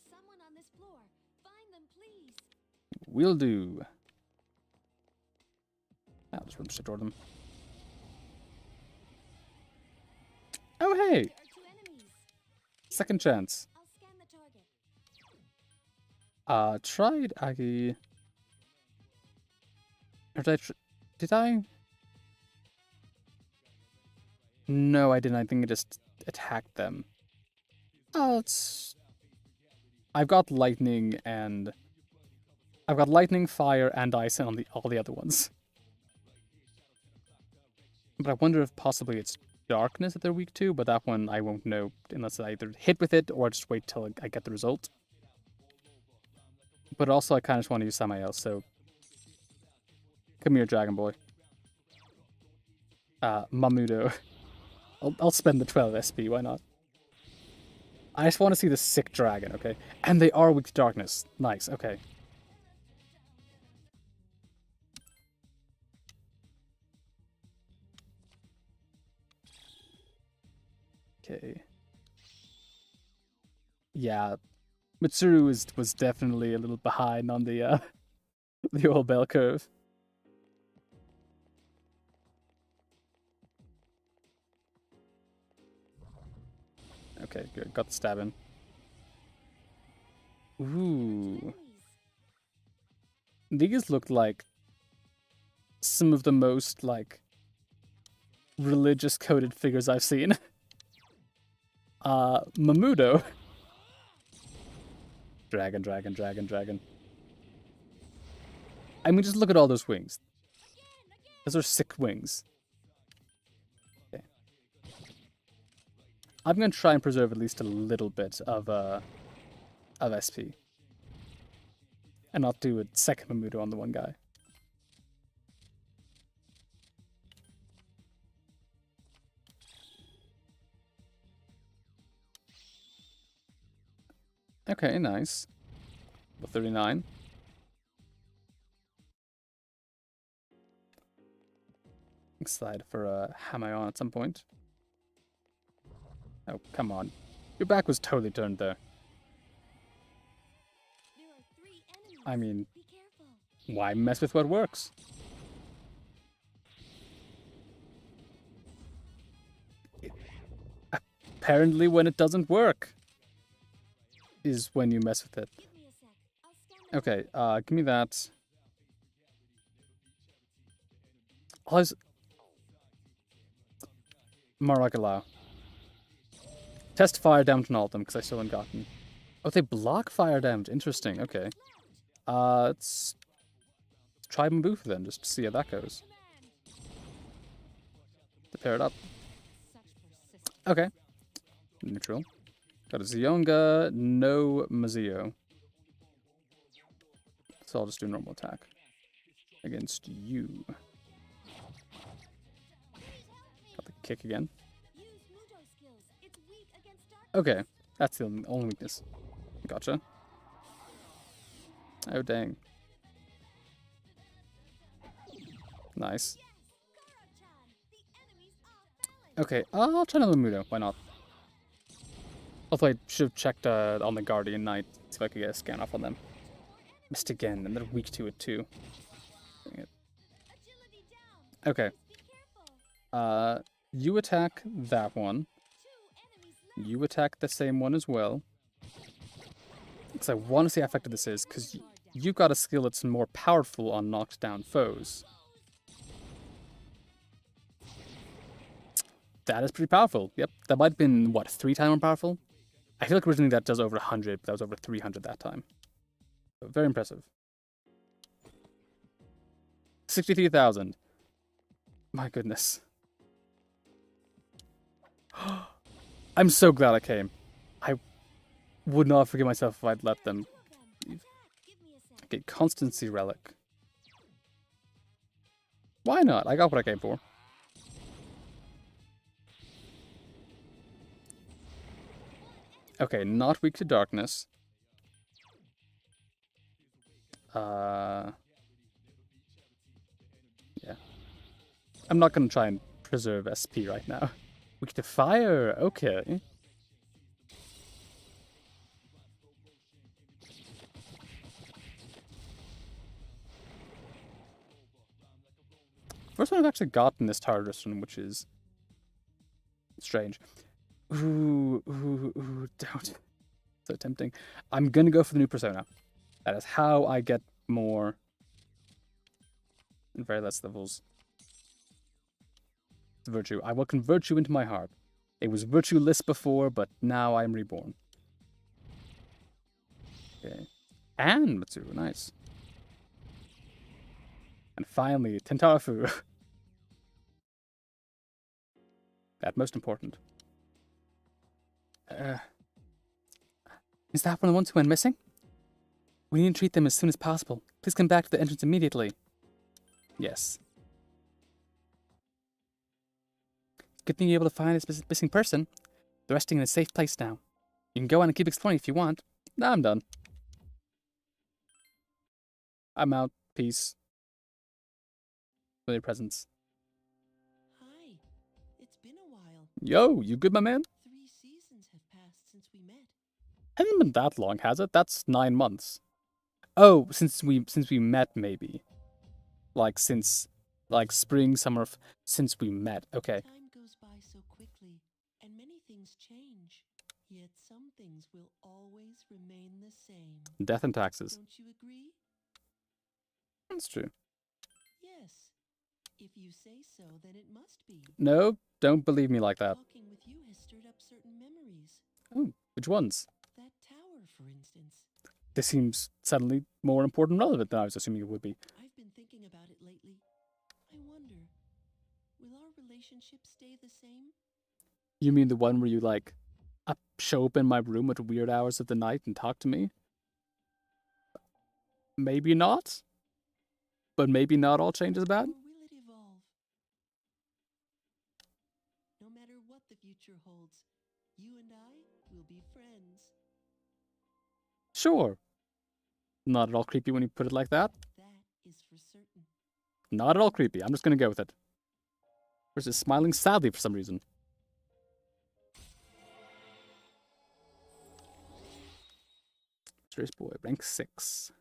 someone on this floor. Find them, please. Will do. I'll just run straight toward them. Oh, hey! There are 2 enemies. Second chance. I'll scan the target. Tried I... Or did I? No, I didn't. I think I just attacked them. Oh, it's... I've got lightning and... I've got lightning, fire, and ice on all the other ones. But I wonder if possibly it's darkness that they're weak to, but that one I won't know unless I either hit with it or just wait till I get the result. But also I kind of just want to use something else, so... Come here, Dragon Boy. Mamudo. I'll spend the 12 SP, why not? I just want to see the sick dragon, okay? And they are weak to darkness. Nice, okay. Okay. Yeah. Mitsuru was definitely a little behind on the the old bell curve. Okay, good. Got the stab in. Ooh. These look like some of the most, like, religious coded figures I've seen. Mamudo. Dragon, dragon, dragon, dragon. I mean, just look at all those wings. Those are sick wings. Okay. I'm gonna try and preserve at least a little bit of SP. And not do a second Mamudo on the one guy. Okay, nice. The 39. Excited for a Hamayon at some point. Oh, come on. Your back was totally turned there. There are 3 enemies. I mean, Be careful. why mess with what works? Apparently when it doesn't work is when you mess with it. Give me a sec. I'll scan the Okay, give me that. How's Maragala? Test fire damage on all of them because I still haven't gotten. Oh, they block fire damage. Interesting. Okay. Let's try Mabooth then, just to see how that goes. To pair it up. such persistence. Okay. Neutral. Got a Zionga, no Mazio. So I'll just do normal attack against you. Got the kick again. Use Muto skills. It's weak against darkness. Okay, that's the only weakness. Gotcha. Oh, dang. Nice. Kara-chan, the enemies are falling. Okay, I'll try another Mudo. Why not? Although I should have checked on the Guardian Knight, see if I could get a scan off on them. Missed again, and they're weak to it too. Dang it. Agility down. Okay. Be careful. You attack that one. 2 enemies left. You attack the same one as well. Because I want to see how effective this is, because you've got a skill that's more powerful on knocked down foes. That is pretty powerful. Yep, that might have been, what, 3 times more powerful? I feel like originally that does over 100, but that was over 300 that time. So very impressive. 63,000. My goodness. I'm so glad I came. would not forgive myself if I'd let them. Give me a sec. Okay, Constancy Relic. Why not? I got what I came for. Okay, not weak to darkness. Yeah. I'm not gonna try and preserve SP right now. Weak to fire, okay. First one I've actually gotten this Tartarus one, which is strange. Ooh, don't. So tempting. I'm gonna go for the new persona. That is how I get more and very less levels. Virtue. I will convert you into my heart. It was virtueless before, but now I am reborn. Okay. And Matsuru, nice. And finally, Tentarafu. That most important. Is that one of the ones who went missing? We need to treat them as soon as possible. Please come back to the entrance immediately. Yes. Good thing you're able to find this missing person. They're resting in a safe place now. You can go on and keep exploring if you want. Nah, I'm done. I'm out. Peace. For your presence. Hi. It's been a while. Yo, you good, my man? 3 seasons have passed since we met. Hasn't been that long, has it? That's 9 months. Oh, since we met, maybe. Like since, like spring, summer, since we met. Okay. Time goes by so quickly, and many things change. Yet some things will always remain the same. Death and taxes. Don't you agree? That's true. Yes. If you say so, then it must be. No, don't believe me like that. Talking with you has stirred up certain memories. Oh, which ones? That tower, for instance. This seems suddenly more important and relevant than I was assuming it would be. I've been thinking about it lately. I wonder, will our relationship stay the same? You mean the one where you, like, show up in my room at weird hours of the night and talk to me? Maybe not. But maybe not all change is bad? Or will it evolve? No matter what the future holds, you and I will be friends. Sure. Not at all creepy when you put it like that. That is for certain. Not at all creepy. I'm just gonna go with it. Versus smiling sadly for some reason. Mysterious boy, rank 6.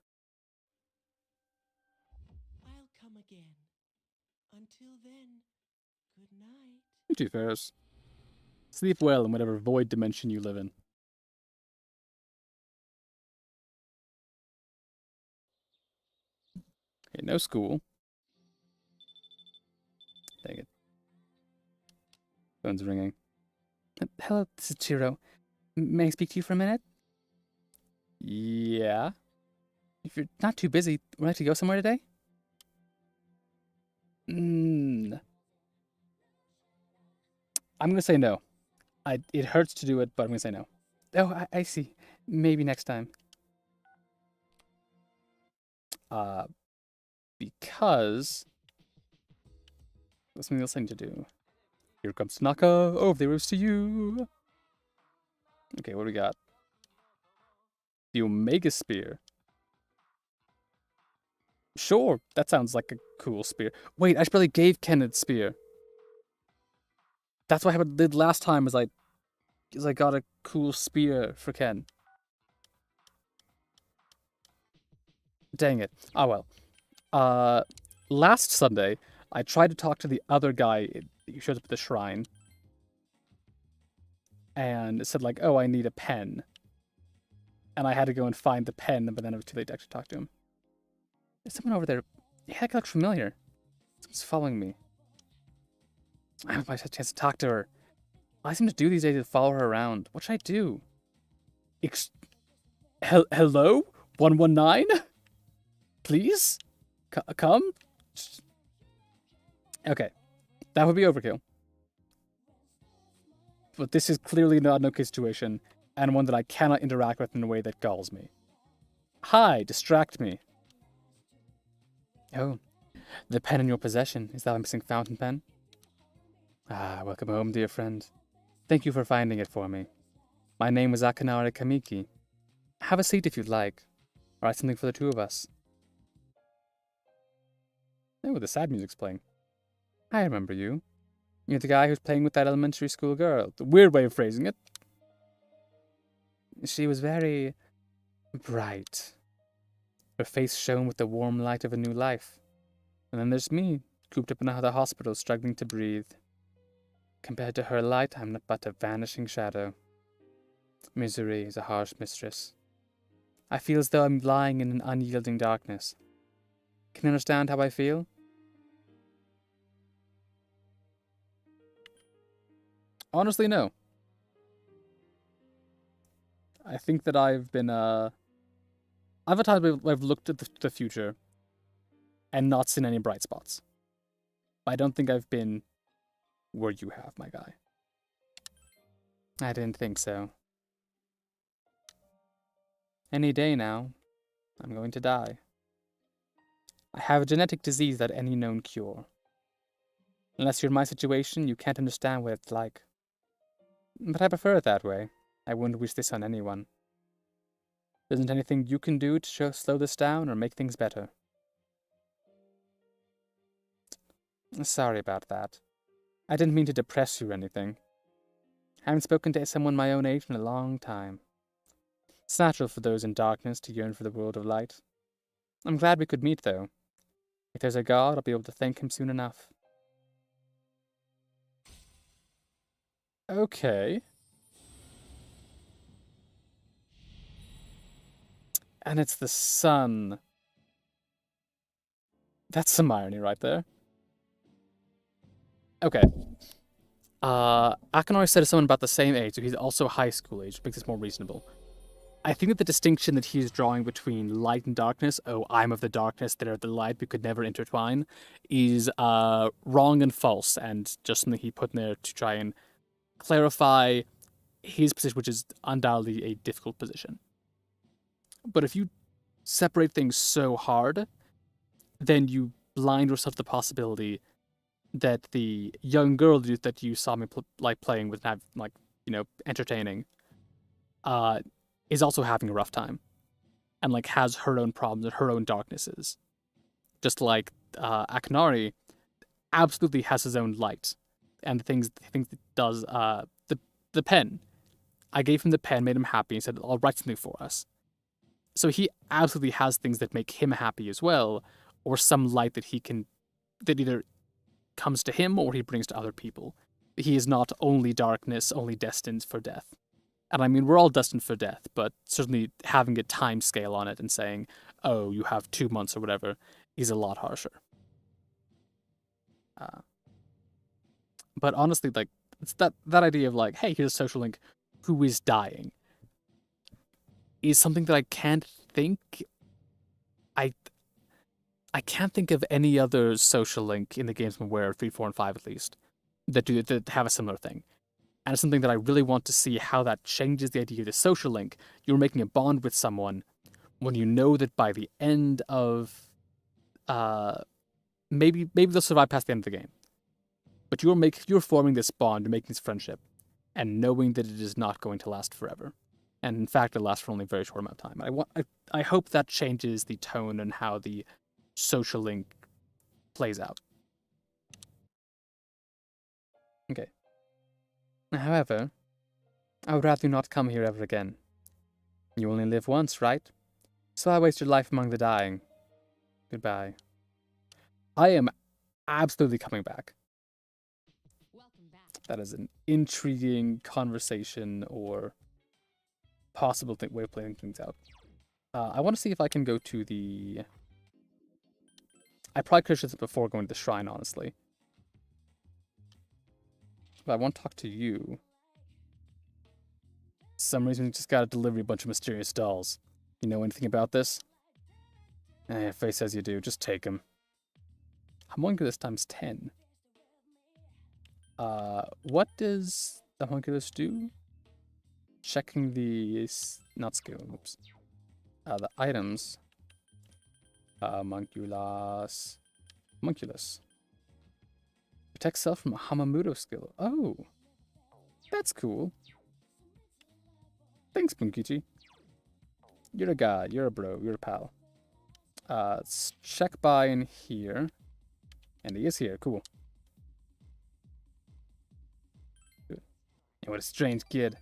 I'll come again. Until then, good night. You too, Ferris. Sleep well in whatever void dimension you live in. Okay, no school. Dang it. Phone's ringing. Hello, this is Chiro. May I speak to you for a minute? Yeah. If you're not too busy, would you like to go somewhere today? I'm gonna say no. It hurts to do it, but I'm gonna say no. Oh, I see. Maybe next time. Because there's something else I need to do. Here comes Tanaka. Oh, they rose to you. Okay, what do we got? The Omega Spear. Sure, that sounds like a cool spear. Wait, I probably gave Ken a spear. That's what I did last time. I got a cool spear for Ken. Dang it. Oh well. Last Sunday, I tried to talk to the other guy who showed up at the shrine. And it said like, oh, I need a pen. And I had to go and find the pen, but then it was too late to actually talk to him. There's someone over there. Yeah, that looks familiar. Someone's following me. I haven't had a chance to talk to her. All I seem to do these days is follow her around. What should I do? Hello? 119? Please? Come? Okay. That would be overkill. But this is clearly not an okay situation. and one that I cannot interact with in a way that galls me. Hi, distract me. Oh, the pen in your possession. Is that a missing fountain pen? Ah, welcome home, dear friend. Thank you for finding it for me. My name was Akanari Kamiki. Have a seat if you'd like. Write something for the two of us. Oh, the sad music's playing. I remember you. You're the guy who's playing with that elementary school girl. The weird way of phrasing it. She was very bright. Her face shone with the warm light of a new life. And then there's me, cooped up in another hospital, struggling to breathe. Compared to her light, I'm but a vanishing shadow. Misery is a harsh mistress. I feel as though I'm lying in an unyielding darkness. Can you understand how I feel? Honestly, no. I think that I've been, I've had times where I've looked at the future and not seen any bright spots. But I don't think I've been where you have, my guy. I didn't think so. Any day now, I'm going to die. I have a genetic disease that any known cure. Unless you're in my situation, you can't understand what it's like. But I prefer it that way. I wouldn't wish this on anyone. There isn't anything you can do to slow this down or make things better. Sorry about that. I didn't mean to depress you or anything. I haven't spoken to someone my own age in a long time. It's natural for those in darkness to yearn for the world of light. I'm glad we could meet, though. If there's a God, I'll be able to thank him soon enough. Okay. And it's the sun. That's some irony right there. Okay. Akanori said to someone about the same age, so he's also high school age, which makes this more reasonable. I think that the distinction that he's drawing between light and darkness, oh, I'm of the darkness, they're of the light, we could never intertwine, is wrong and false, and just something he put in there to try and clarify his position, which is undoubtedly a difficult position. But if you separate things so hard, then you blind yourself to the possibility that the young girl that you saw me playing with, and entertaining, is also having a rough time, and has her own problems and her own darknesses. Just like Akanari absolutely has his own light, and the things that does. The pen. I gave him the pen, made him happy, and said, "I'll write something for us." So he absolutely has things that make him happy as well, or some light that that either comes to him or he brings to other people. He is not only darkness, only destined for death. And I mean, we're all destined for death, but certainly having a time scale on it and saying, oh, you have 2 months or whatever, is a lot harsher. But honestly, it's that idea of hey, here's a social link who is dying is something that I can't think. I can't think of any other social link in the games I'm aware of, 3, 4, and 5 at least, that have a similar thing. And it's something that I really want to see how that changes the idea of the social link. You're making a bond with someone when you know that by the end of maybe they'll survive past the end of the game. But you're forming this bond, you're making this friendship, and knowing that it is not going to last forever. And in fact, it lasts for only a very short amount of time. I hope that changes the tone and how the social link plays out. Okay. However, I would rather you not come here ever again. You only live once, right? So I waste your life among the dying. Goodbye. I am absolutely coming back. Welcome back. That is an intriguing conversation or possible way of playing things out. I want to see if I can go to the... I probably could have said this before going to the shrine, honestly. But I want to talk to you. For some reason, you just got to deliver a bunch of mysterious dolls. You know anything about this? Your face says you do. Just take them. Homunculus times 10. What does the homunculus do? Checking the not skill. Oops. The items. Homunculus. Homunculus. Protect self from a Hamamuto skill. Oh, that's cool. Thanks, Bunkichi. You're a guy. You're a bro. You're a pal. Let's check by in here. And he is here. Cool. Good. Yeah, what a strange kid.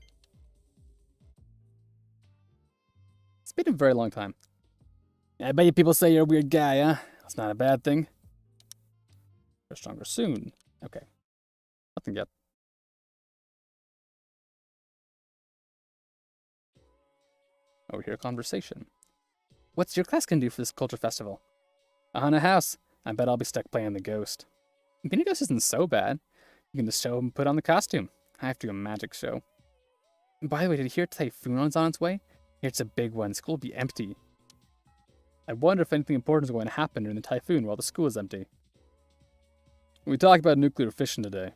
It's been a very long time. I bet you people say you're a weird guy, huh? That's not a bad thing. You're stronger soon. Okay. Nothing yet. Overhear conversation. What's your class gonna do for this culture festival? A haunted house. I bet I'll be stuck playing the ghost. Being a ghost isn't so bad. You can just show up and put on the costume. I have to do a magic show. By the way, did you hear Typhoon is on its way? Here it's a big one. School will be empty. I wonder if anything important is going to happen during the typhoon while the school is empty. We talked about nuclear fission today.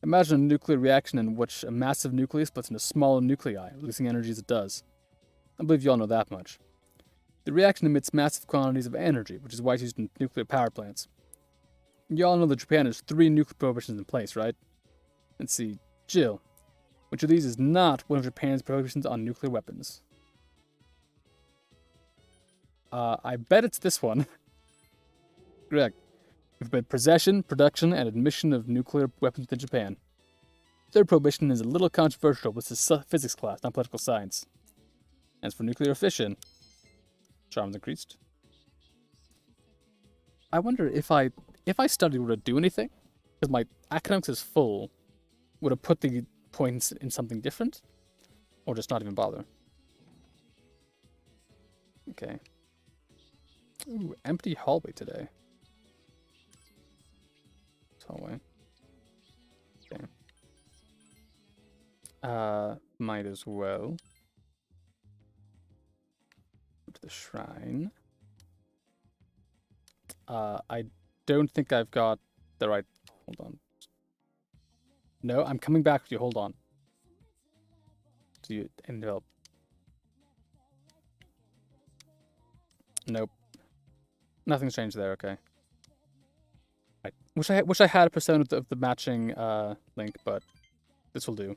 Imagine a nuclear reaction in which a massive nucleus splits into smaller nuclei, releasing energy as it does. I believe you all know that much. The reaction emits massive quantities of energy, which is why it's used in nuclear power plants. You all know that Japan has 3 nuclear prohibitions in place, right? Let's see. Jill, which of these is not one of Japan's prohibitions on nuclear weapons? I bet it's this one. Correct. We've been possession, production, and admission of nuclear weapons in Japan. Third prohibition is a little controversial, but it's a physics class, not political science. As for nuclear fission, charms increased. I wonder if I studied, would it do anything? Because my academics is full. Would it put the points in something different? Or just not even bother? Okay. Ooh, empty hallway today. Hallway. Okay. Might as well. Go to the shrine. I don't think I've got the right... Hold on. No, I'm coming back to you. Hold on. Do you end up? Nope. Nothing's changed there. Okay. I wish I had a persona of the matching link, but this will do.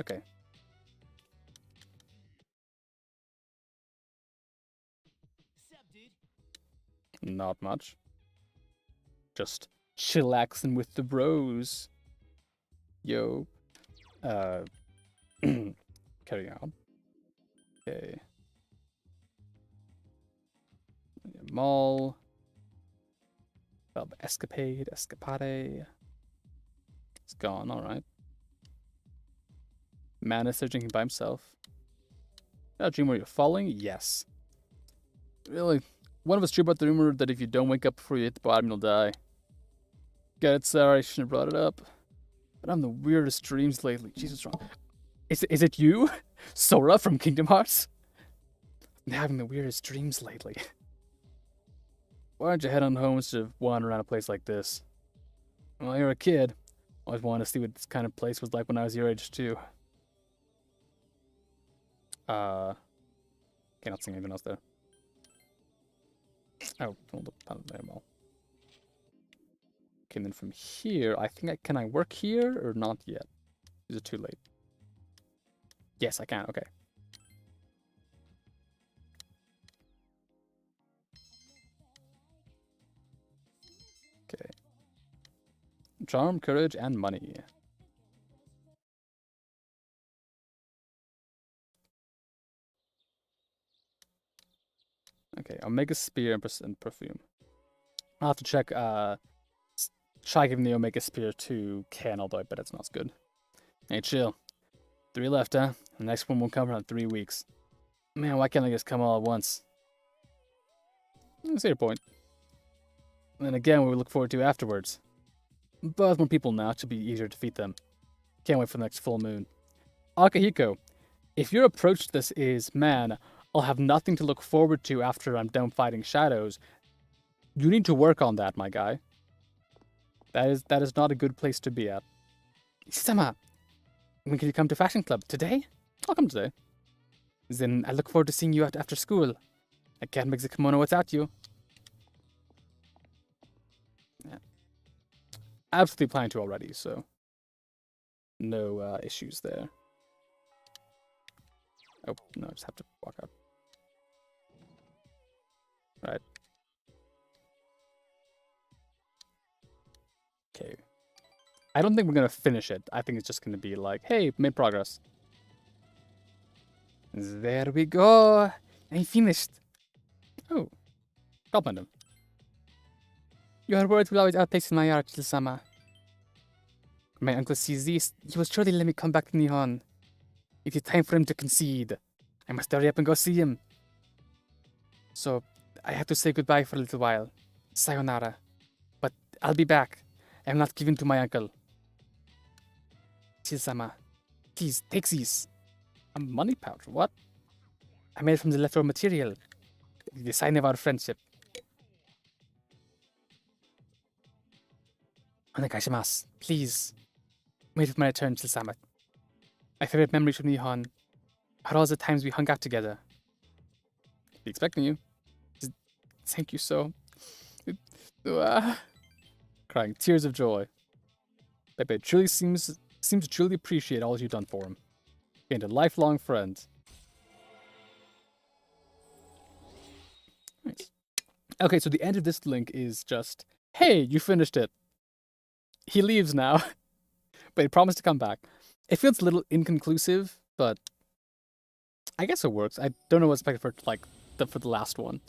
Okay. Sup, dude? Not much. Just chillaxing with the bros. Yo. Carry on. Okay. Mall. Escapade. It's gone, alright. Man is searching by himself. That dream where you're falling? Yes. Really? One of us drew about the rumor that if you don't wake up before you hit the bottom, you'll die. Get it, sorry, I shouldn't have brought it up. But I'm the weirdest dreams lately. Jesus, wrong. Is it you? Sora from Kingdom Hearts? I'm having the weirdest dreams lately. Why don't you head on home instead of wandering around a place like this? Well, you're a kid. Always wanted to see what this kind of place was like when I was your age, too. Cannot see anything else there. Oh, hold up, there, well. Okay, and then from here, I think can I work here or not yet? Is it too late? Yes, I can, okay. Okay. Charm, courage, and money. Okay, Omega Spear and Perfume. I'll have to check, try giving the Omega Spear to Ken, although I bet it's not as good. Hey, chill. 3 left, huh? The next one will come around 3 weeks. Man, why can't I just come all at once? I see your point. And then again, what we look forward to afterwards. But with more people now, it should be easier to defeat them. Can't wait for the next full moon. Akihiko, if your approach to this is, man, I'll have nothing to look forward to after I'm done fighting shadows, you need to work on that, my guy. That is not a good place to be at. Isama, When can you come to Fashion Club? Today? I'll come today. Then I look forward to seeing you after school. I can't make the kimono without you. Yeah. Absolutely planning to already, so no issues there. Oh, no, I just have to walk out. Right. Okay. I don't think we're going to finish it. I think it's just going to be like, hey, made progress. There we go. I finished. Oh. Compliment him. Your words will always outpace my art, Sama. My uncle sees this. He will surely let me come back to Nihon. It is time for him to concede. I must hurry up and go see him. So, I have to say goodbye for a little while. Sayonara. But I'll be back. I am not giving to my uncle. Sama, please, take these. A money pouch? What? I made it from the leftover material. The sign of our friendship. Onegaishimasu. Please. Wait for my return, Sama. My favorite memories from Nihon are all the times we hung out together. Be expecting you. Thank you so. Crying tears of joy. Pepe truly seems to truly appreciate all you've done for him. Gained a lifelong friend. Nice. Okay, so the end of this link is just, hey, you finished it. He leaves now, but he promised to come back. It feels a little inconclusive, but I guess it works. I don't know what's expected for for the last one.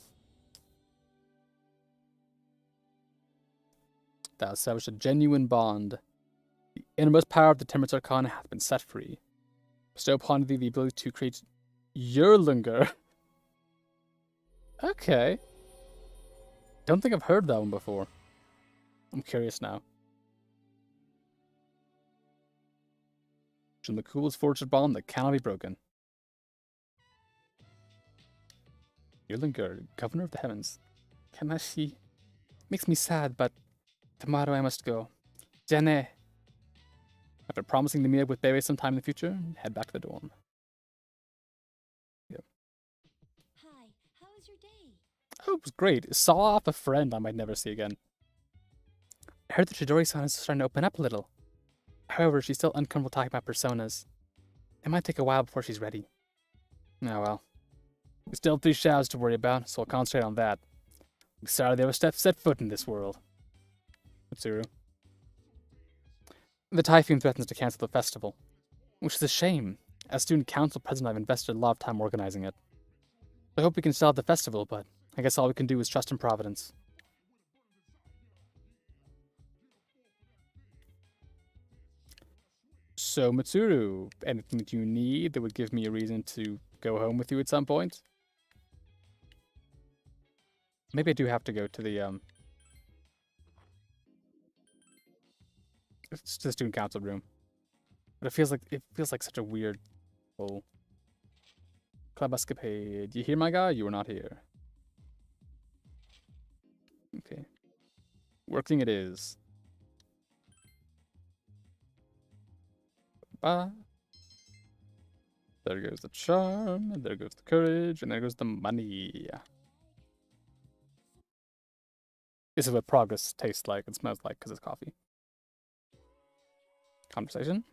That established a genuine bond. The innermost power of the Temperance Arcana hath been set free. Bestow upon thee the ability to create Yerlinger. Okay. Don't think I've heard that one before. I'm curious now. From the coolest forged bond that cannot be broken. Yerlinger, Governor of the Heavens. Kanashi. Makes me sad, but tomorrow I must go. Jane. After promising to meet up with Bebe sometime in the future, head back to the dorm. Yep. Hi, how was your day? Oh, it was great. Saw off a friend I might never see again. I heard that Chidori-san is starting to open up a little. However, she's still uncomfortable talking about personas. It might take a while before she's ready. Oh well. We still have 3 shadows to worry about, so I'll concentrate on that. I'm sorry they ever set foot in this world. Mitsuru. The typhoon threatens to cancel the festival, which is a shame. As student council president, I've invested a lot of time organizing it. I hope we can still have the festival, but I guess all we can do is trust in Providence. So, Mitsuru, anything that you need that would give me a reason to go home with you at some point? Maybe I do have to go to the student council room. But it feels like such a weird whole club escapade. You here, my guy? You were not here. Okay. Working it is. There goes the charm, and there goes the courage, and there goes the money. This is what progress tastes like and smells like because it's coffee. Conversation?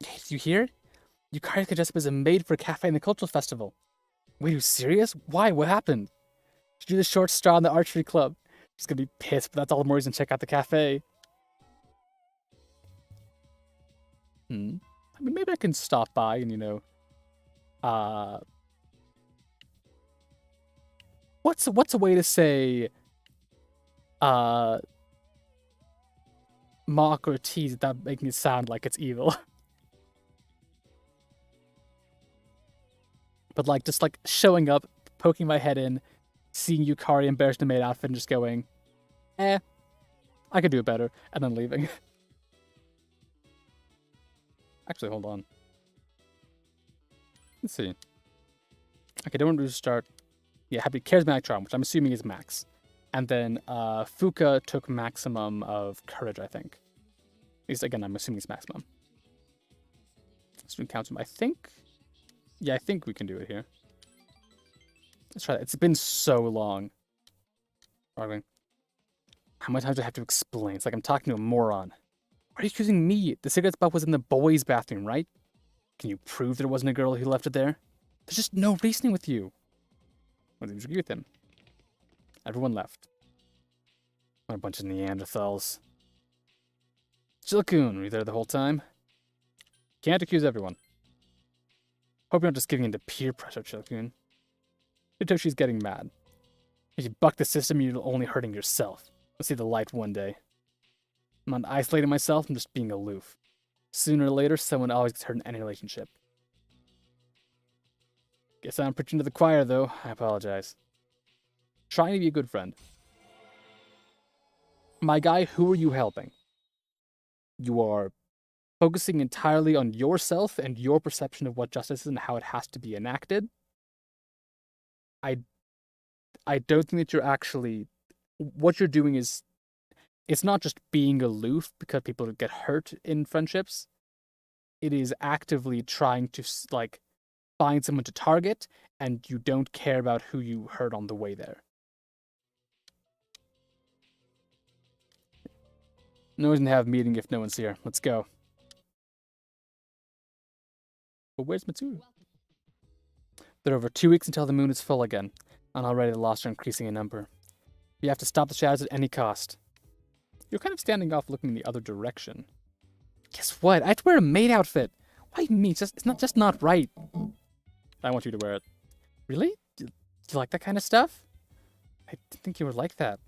Hey, did you hear? Yukari could dress up as a maid for a cafe in the cultural festival. Wait, are you serious? Why? What happened? She drew the short straw in the archery club. She's gonna be pissed, but that's all the more reason to check out the cafe. I mean, maybe I can stop by and, what's a way to say, mock or tease without making it sound like it's evil? But, just, showing up, poking my head in, seeing Yukari embarrassed in a maid outfit and just going, I could do it better, and then leaving. Actually, hold on. Let's see. Okay, don't want to start. Yeah, Happy Charismatic Charm, which I'm assuming is max. And then Fuka took maximum of courage, I think. At least, again, I'm assuming it's maximum. Student council. I think. Yeah, I think we can do it here. Let's try that. It's been so long. Arguing. How many times do I have to explain? It's like I'm talking to a moron. Why are you accusing me? The cigarette butt was in the boys' bathroom, right? Can you prove there wasn't a girl who left it there? There's just no reasoning with you. I didn't agree with him. Everyone left. What a bunch of Neanderthals. Chilcoon, were you there the whole time? Can't accuse everyone. Hope you're not just giving in to peer pressure, Chilcoon. Hitoshi's getting mad. If you buck the system, you're only hurting yourself. You'll see the light one day. I'm not isolating myself, I'm just being aloof. Sooner or later, someone always gets hurt in any relationship. Guess I'm preaching to the choir, though. I apologize. Trying to be a good friend. My guy, who are you helping? You are focusing entirely on yourself and your perception of what justice is and how it has to be enacted. I don't think that you're actually... What you're doing is... It's not just being aloof because people get hurt in friendships. It is actively trying to, like, find someone to target, and you don't care about who you hurt on the way there. No reason to have a meeting if no one's here. Let's go. But where's Mitsuru? There are over 2 weeks until the moon is full again, and already the lost are increasing in number. You have to stop the shadows at any cost. You're kind of standing off looking in the other direction. Guess what? I have to wear a maid outfit. Why me? It's not right. I want you to wear it. Really? Do you like that kind of stuff? I didn't think you were like that.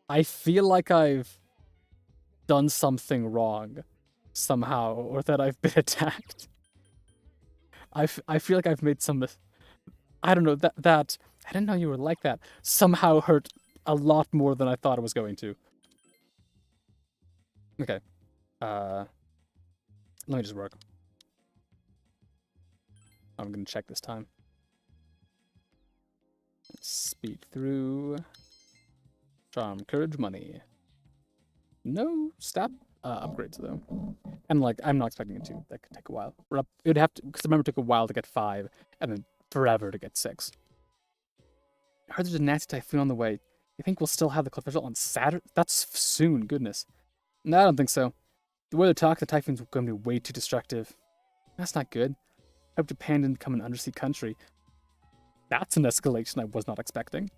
I feel like I've done something wrong somehow, or that I've been attacked. I feel like I've made some... I don't know, that... I didn't know you were like that. Somehow hurt a lot more than I thought it was going to. Okay. Let me just work. I'm gonna check this time. Speak through. Charm, courage, money. No stat upgrades though. And like, I'm not expecting it to. That could take a while. It would have to, because I remember it took a while to get 5, and then forever to get 6. I heard there's a nasty typhoon on the way. You think we'll still have the cliff result on Saturday? That's soon, goodness. No, I don't think so. The way they talk, the typhoon's going to be way too destructive. That's not good. I hope Japan didn't become an undersea country. That's an escalation I was not expecting.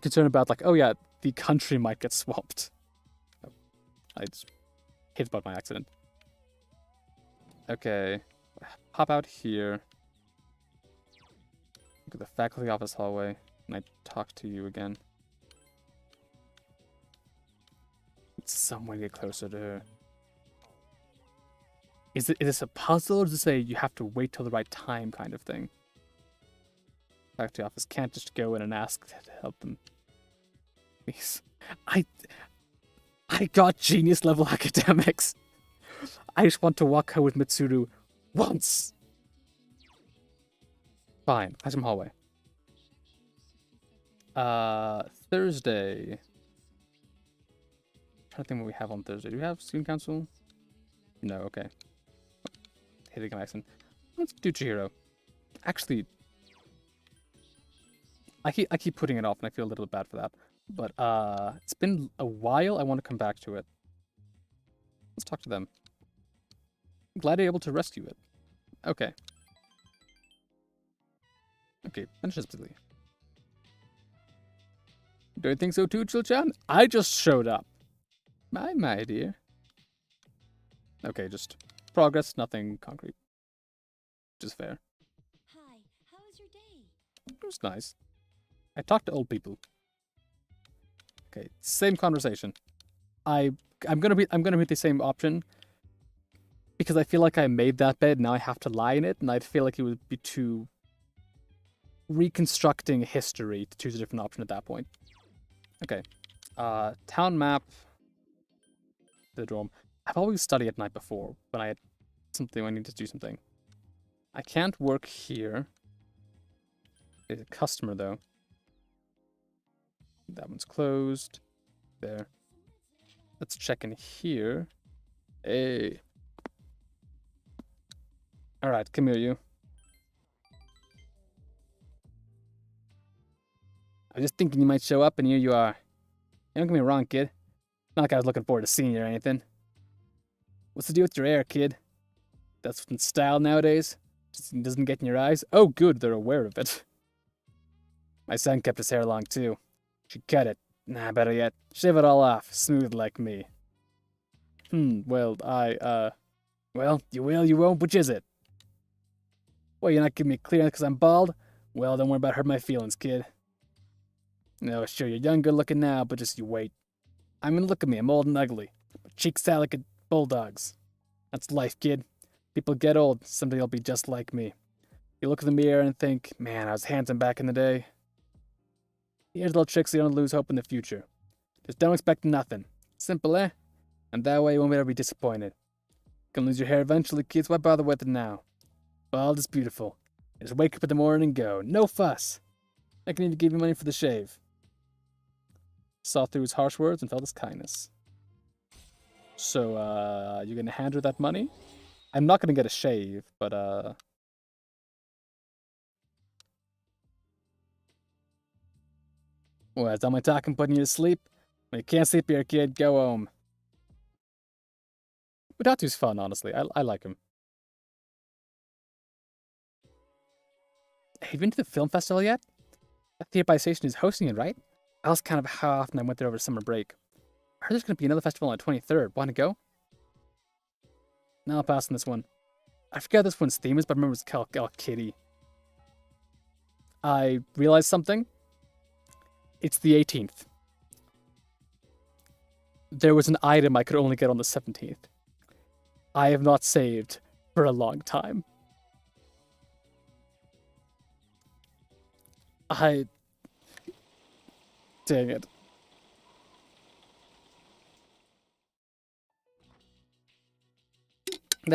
Concerned about, like, oh yeah, the country might get swamped. Oh, I just hit about my accident. Okay. Pop out here. Look at the faculty office hallway, and I talk to you again. It's some way to get closer to her. Is this a puzzle, or does it say you have to wait till the right time kind of thing? Faculty office can't just go in and ask to help them. Please. I got genius level academics. I just want to walk home with Mitsuru once. Fine, classroom hallway. Thursday. I'm trying to think what we have on Thursday. Do we have student council? No, okay. Hitting an accent. Let's do Chihiro. Actually, I keep putting it off, and I feel a little bad for that. But it's been a while. I want to come back to it. Let's talk to them. I'm glad you're able to rescue it. Okay. Okay, finish this quickly. Don't you think so too, Chil-chan? I just showed up. My dear. Okay, just progress, nothing concrete. Which is fair. Hi, how was your day? It was nice. I talked to old people. Okay, same conversation. I'm gonna read the same option because I feel like I made that bed. Now I have to lie in it, and I feel like it would be too reconstructing history to choose a different option at that point. Okay, town map. The dorm. I've always studied at night before when I had something I need to do something. I can't work here. There's a customer though. That one's closed. There. Let's check in here. Hey. Alright, come here, you. I was just thinking you might show up, and here you are. Don't get me wrong, kid. Not like I was looking forward to seeing you or anything. What's the deal with your hair, kid? That's what's in style nowadays? Just doesn't get in your eyes? Oh, good, they're aware of it. My son kept his hair long, too. Should cut it. Nah, better yet, shave it all off, smooth like me. Well, well, you will, you won't, which is it? Well, you're not giving me clear because I'm bald? Well, don't worry about hurting my feelings, kid. No, sure, you're young, good looking now, but just you wait. I mean, look at me, I'm old and ugly. My cheeks sound like a bulldog's. That's life, kid. People get old, someday you'll be just like me. You look in the mirror and think, man, I was handsome back in the day. Here's little tricks so you don't lose hope in the future. Just don't expect nothing. Simple, eh? And that way you won't ever be disappointed. Gonna lose your hair eventually, kids, why bother with it now? Bald is beautiful. Just wake up in the morning and go. No fuss. I can even give you money for the shave. Saw through his harsh words and felt his kindness. So, you gonna hand her that money? I'm not gonna get a shave, but, well, is that my talking putting you to sleep? When you can't sleep here, kid, go home. Udatu's fun, honestly. I like him. Have you been to the film festival yet? That Theatre by Station is hosting it, right? I was kind of how often I went there over summer break. I heard there's going to be another festival on the 23rd. Want to go? No, I'll pass on this one. I forget this one's theme is, but I remember it's called Kitty. I realized something. It's the 18th. There was an item I could only get on the 17th. I have not saved for a long time. Dang it.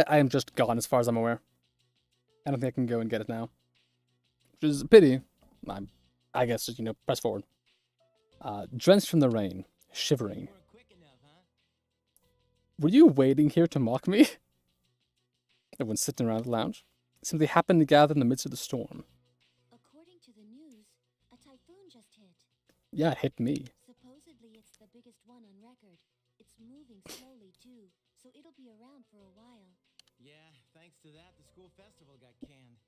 I am just gone as far as I'm aware. I don't think I can go and get it now. Which is a pity. I guess just, press forward. Drenched from the rain, shivering. Were you waiting here to mock me? Everyone's sitting around the lounge. Simply happened to gather in the midst of the storm. According to the news, a typhoon just hit. Yeah, it hit me. Supposedly it's the biggest one on record. It's moving slowly too, so it'll be around for a while. Yeah, thanks to that, the school festival got canned.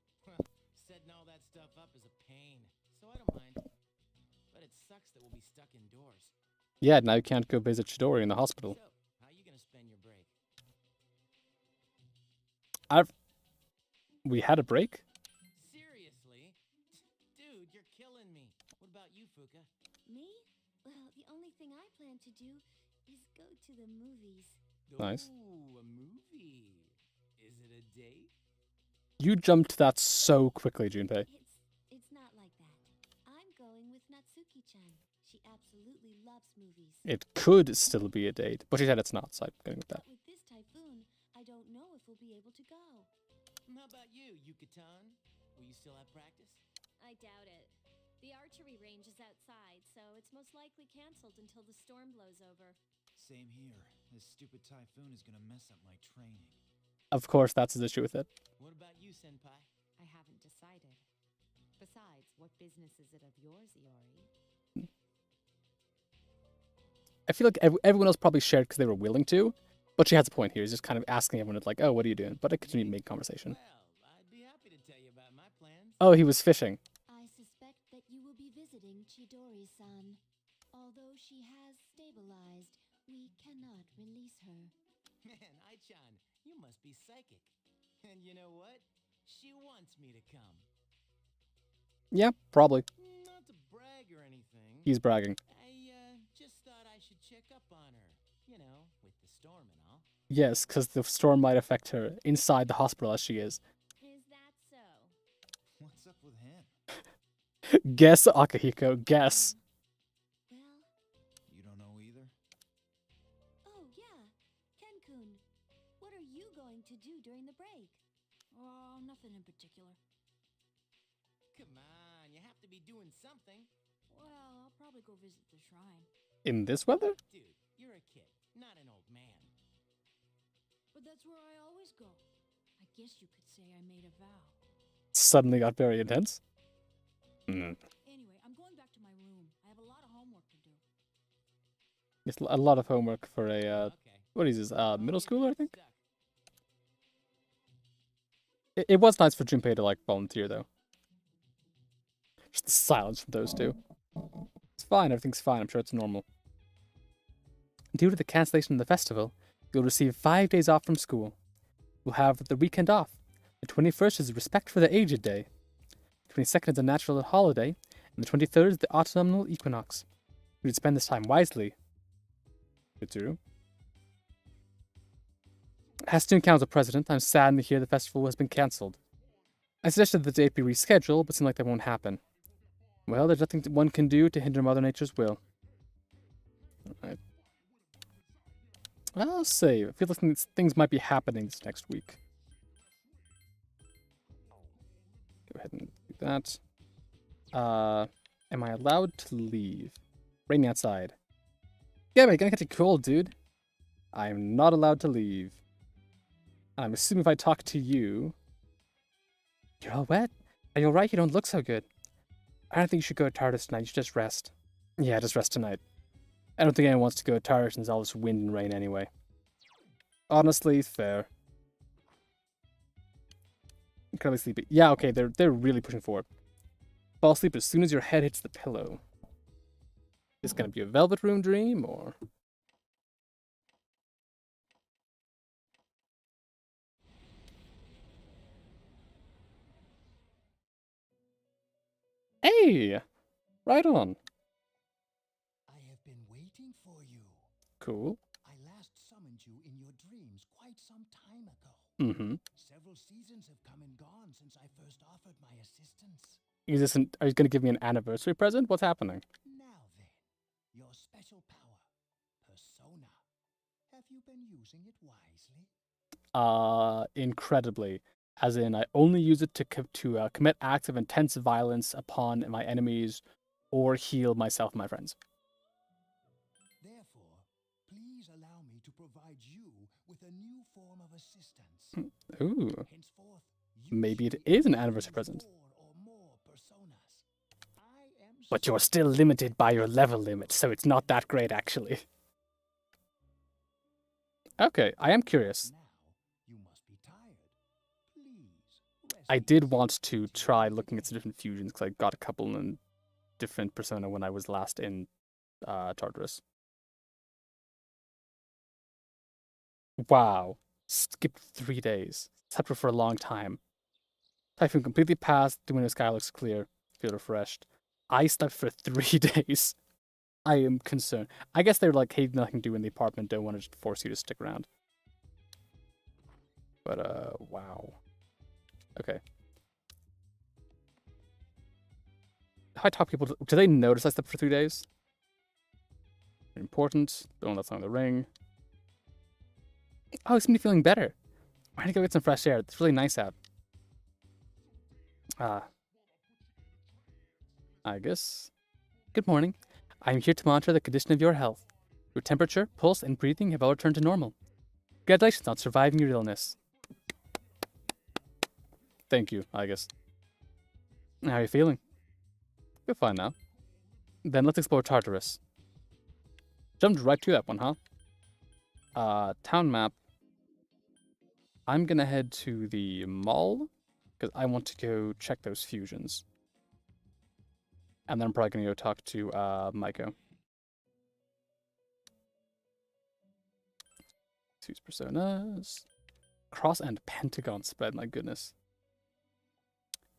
Setting all that stuff up is a pain, so I don't mind. But it sucks that we'll be stuck indoors. Yeah, now you can't go visit Chidori in the hospital. So, how you gonna spend your break? We had a break? Seriously? Dude, you're killing me. What about you, Fuka? Me? Well, the only thing I plan to do is go to the movies. Nice. Ooh, a movie. Is it a date? You jumped to that so quickly, Junpei. It's not like that. I'm going with Natsuki-chan. She absolutely loves movies. It could still be a date, but she said it's not, so I'm going with that. But with this typhoon, I don't know if we'll be able to go. How about you, Yucatan? Will you still have practice? I doubt it. The archery range is outside, so it's most likely canceled until the storm blows over. Same here. This stupid typhoon is gonna mess up my training. Of course, that's his issue with it. What about you, Senpai? I haven't decided. Besides, what business is it of yours, Iori? I feel like everyone else probably shared because they were willing to, but she has a point here. He's just kind of asking everyone, like, oh, what are you doing? But I continue to make conversation. Well, I'd be happy to tell you about my plans. Oh, he was fishing. I suspect that you will be visiting Chidori-san. Although she has stabilized, we cannot release her. Man, Ai-chan, you must be psychic. And you know what? She wants me to come. Yeah, probably. Not to brag or anything. He's bragging. I just thought I should check up on her. You know, with the storm and all. Yes, because the storm might affect her inside the hospital as she is. Is that so? What's up with him? Guess, Akihiko, guess. Well, You don't know either? oh yeah, Ken-kun. What are you going to do during the break? Oh, nothing in particular. Come on, you have to be doing something. Well, I'll probably go visit the shrine. In this weather? Dude, you're a kid. not an old man. But that's where I always go. I guess you could say I made a vow. Suddenly got very intense. Anyway, I'm going back to my room. I have a lot of homework to do. It's a lot of homework for a, Okay. what is this, middle Only schooler, I get think? stuck. It was nice for Junpei to, like, volunteer, though. Just the silence from those two. It's fine, everything's fine, I'm sure it's normal. Due to the cancellation of the festival, you'll receive 5 days off from school. We'll have the weekend off. The 21st is Respect for the Aged Day. The 22nd is a natural holiday, and the 23rd is the autumnal equinox. We should spend this time wisely. Mitsuru. As student council president, I'm saddened to hear the festival has been cancelled. I suggested the date be rescheduled, but seems like that won't happen. Well, there's nothing one can do to hinder Mother Nature's will. Alright. I'll save. I feel like things might be happening this next week. Go ahead and do that. Am I allowed to leave? Raining outside. Yeah, but gonna catch a cold, dude. I'm not allowed to leave. I'm assuming if I talk to you... You're all wet? Are you alright? You don't look so good. I don't think you should go to TARDIS tonight. You should just rest. Yeah, just rest tonight. I don't think anyone wants to go to TARDIS since all this wind and rain anyway. Honestly, fair. Incredibly sleepy. Yeah, okay, they're really pushing forward. Fall asleep as soon as your head hits the pillow. Is this gonna be a Velvet Room dream, or... Hey! Right on. I have been waiting for you. Cool. I last summoned you in your dreams quite some time ago. Mm-hmm. Several seasons have come and gone since I first offered my assistance. Is this are you gonna give me an anniversary present? What's happening? Now then, your special power, persona. Have you been using it wisely? Incredibly. As in, I only use it to commit acts of intense violence upon my enemies or heal myself and my friends. Therefore, please allow me to provide you with a new form of assistance. Ooh. Henceforth, Maybe you it shall is an be anniversary given present. 4 or more personas. I am But you're still limited by your level limit, so it's not that great, actually. Okay, I am curious. Now, you must be tired. Please, rest I did easy want to until try the looking at day. some different fusions, because I got a couple in different persona when I was last in Tartarus. Wow. Skipped 3 days. Slept for a long time. Typhoon completely passed. The winter sky looks clear. Feel refreshed. I slept for 3 days. I am concerned. I guess they're like, hey, nothing to do in the apartment. Don't want to just force you to stick around. But, wow. Okay. How I talk people, do they notice I slept for 3 days? Important. Don't let on the ring. Oh, it's me feeling better. Why don't I go get some fresh air? It's really nice out. I guess. Good morning. I'm here to monitor the condition of your health. Your temperature, pulse, and breathing have all returned to normal. Congratulations on surviving your illness. Thank you, I guess. How are you feeling? You're fine now. Then let's explore Tartarus. Jumped right to that one, huh? Town map. I'm gonna head to the mall, because I want to go check those fusions. And then I'm probably gonna go talk to, Maiko. Use personas. Cross and pentagon spread, my goodness.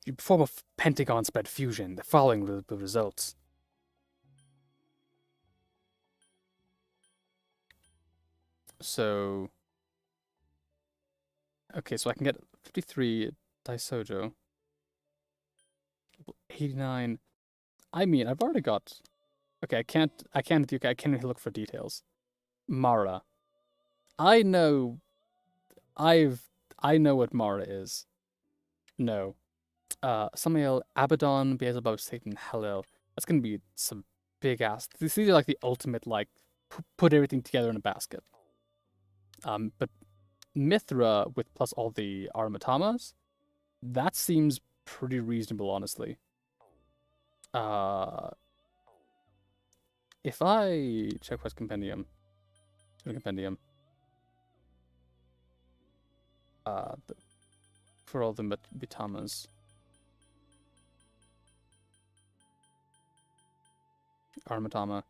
If you perform a pentagon spread fusion, the following will be the results. So... Okay, so I can get 53 Daisojo. 89. I mean, I've already got... Okay, I can't look for details. Mara. I know what Mara is. No. Samael, Abaddon, Beelzebub, Satan, Hallel. That's gonna be some big ass. These are like the ultimate, like, put everything together in a basket. But Mithra with plus all the Aramatamas, that seems pretty reasonable, honestly. If I check Quest Compendium, for all the Mitamas, Aramatama.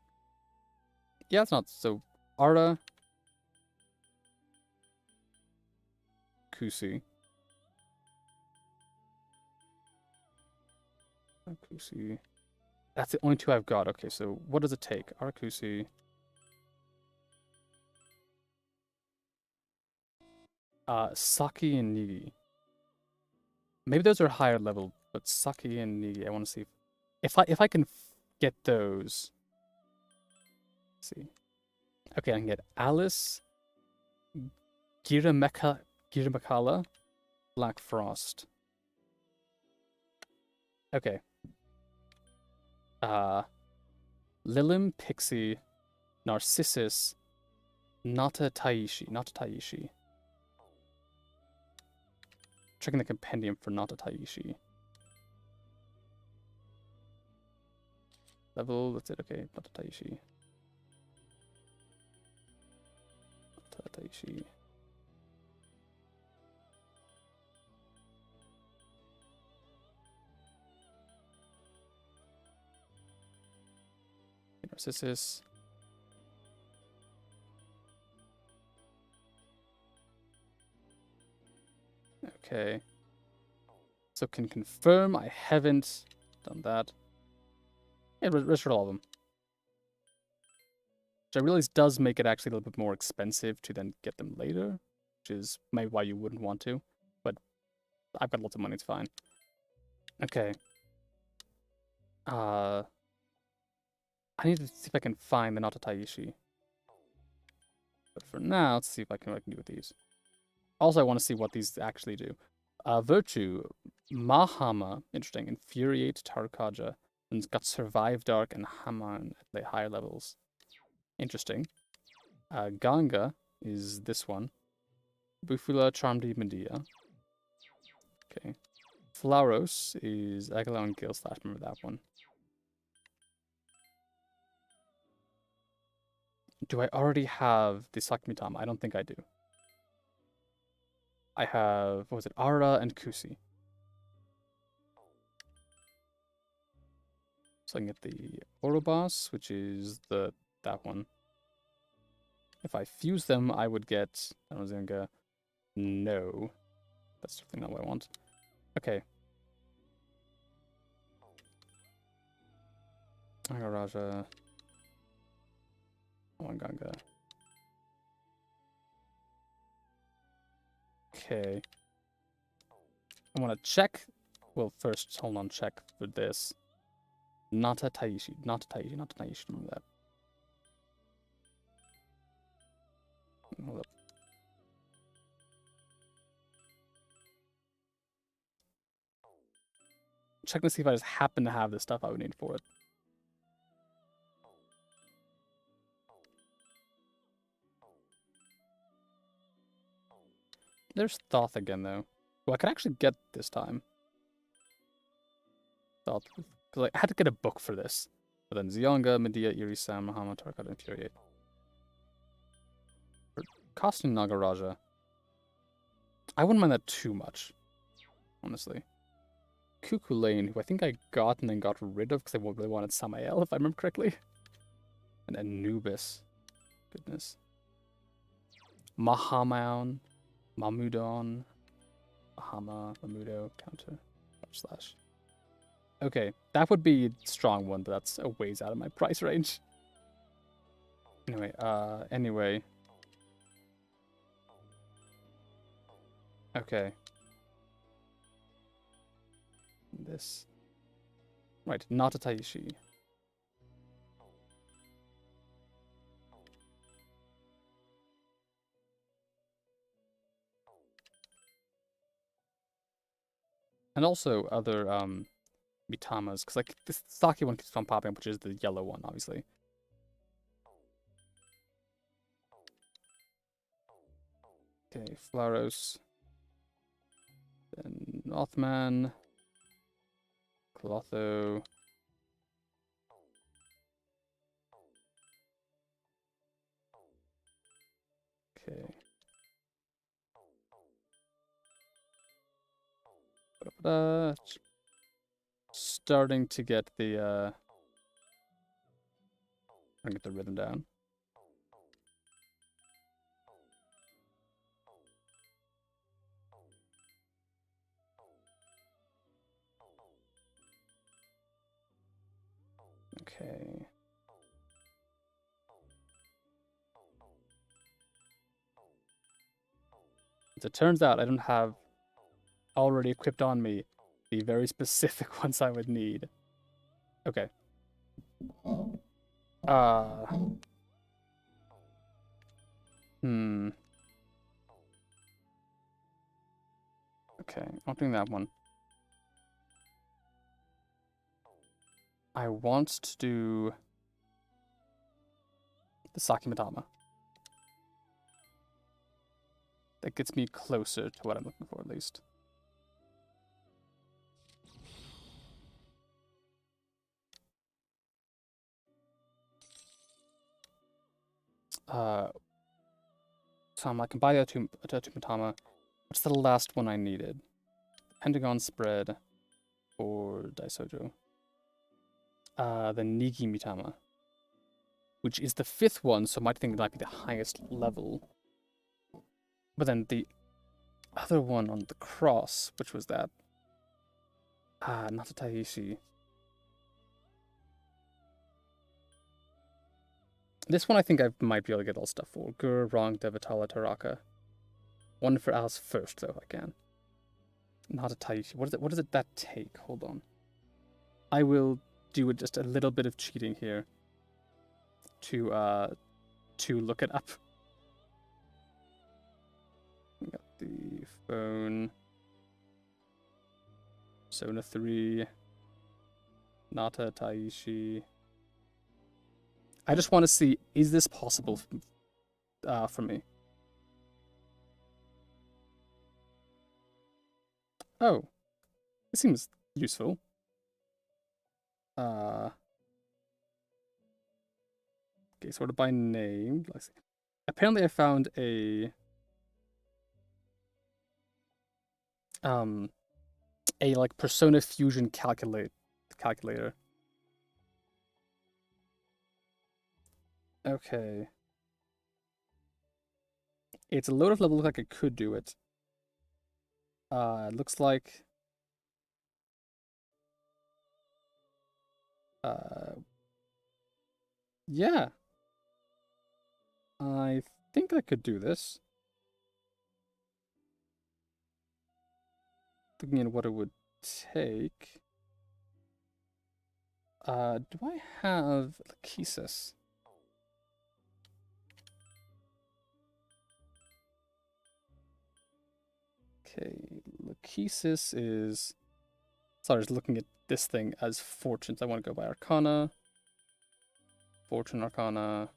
Yeah, it's not so. Arta, Kusi. Kusi. That's the only two I've got. Okay, so what does it take? Arakusi. Saki and Nigi. Maybe those are higher level, but Saki and Nigi, I want to see if I can get those. Let's see. Okay, I can get Alice, Giramakala, Black Frost. Okay. Lilim, Pixie, Narcissus, Nata Taishi. Checking the compendium for Nata Taishi. Level, that's it, okay. Nata Taishi. Nata Taishi. Narcissus. Okay. So can confirm I haven't done that. Yeah, registered all of them. Which I realize does make it actually a little bit more expensive to then get them later, which is maybe why you wouldn't want to. But I've got lots of money, it's fine. Okay. I need to see if I can find the Nata Taishi. But for now, let's see if I can what I can do with these. Also, I want to see what these actually do. Virtue, Mahama, interesting. Infuriate, Tarkaja. And it's got Survive Dark and Haman at the higher levels. Interesting. Ganga is this one. Bufula, Charmed Medea. Okay. Flauros is Aguilar and Gil Slash. Remember that one. Do I already have the Sakimitama? I don't think I do. I have, what was it, Ara and Kusi. So I can get the Orobas, which is that one. If I fuse them, I would get Zenga. No. That's definitely not what I want. Okay. Agaraja. Wanganga. Okay. I want to check. Well, first, hold on, check for this. Nata Taishi. Remember that. Hold up. Check to see if I just happen to have the stuff I would need for it. There's Thoth again, though. Well, I could actually get this time. Thoth. Because I had to get a book for this. But then Zionga, Medea, Iri-san, Muhammad, Tarkat, Infuriate. For Costume Nagaraja. I wouldn't mind that too much. Honestly. Cuckoo Lane, who I think I got and then got rid of because I really wanted Samael, if I remember correctly. And Anubis. Goodness. Mahamaon. Mamudon. Mahama. Mamudo. Counter. Slash. Okay, that would be a strong one, but that's a ways out of my price range. Anyway. Okay. This. Right, not a Taishi. And also other Mitamas, because like this Saki one keeps on popping up, which is the yellow one, obviously. Okay, Flaros. Then Mothman. Clotho. Okay. Starting to get the rhythm down. Okay. As it turns out, I don't have already equipped on me the very specific ones I would need. Okay. Hmm. Okay, not doing that one. I want to do the Sakimatama. That gets me closer to what I'm looking for, at least. So I can buy the Tumatama. What's the last one I needed? Pentagon spread or Daisojo. The Nigi Mitama, which is the 5th one, so I might think it might be the highest level. But then the other one on the cross, which was that Natataishi. This one I think I might be able to get all stuff for. Gur, Rong, Devatala, Taraka. One for Alice first, though, I can. Natataishi. What does it that take? Hold on. I will do just a little bit of cheating here to look it up. We got the phone. Sona 3. Nata Taishi. I just want to see, is this possible for me? Oh. This seems useful. Okay, sort of by name. Let's see. Apparently I found a like persona fusion calculator. Okay. It's a load of level, look like I could do it. It looks like yeah. I think I could do this. Looking at what it would take. Do I have Lachesis? Okay, Lachesis is... Sorry, I was looking at this thing as fortunes. I want to go by Arcana. Fortune, Arcana.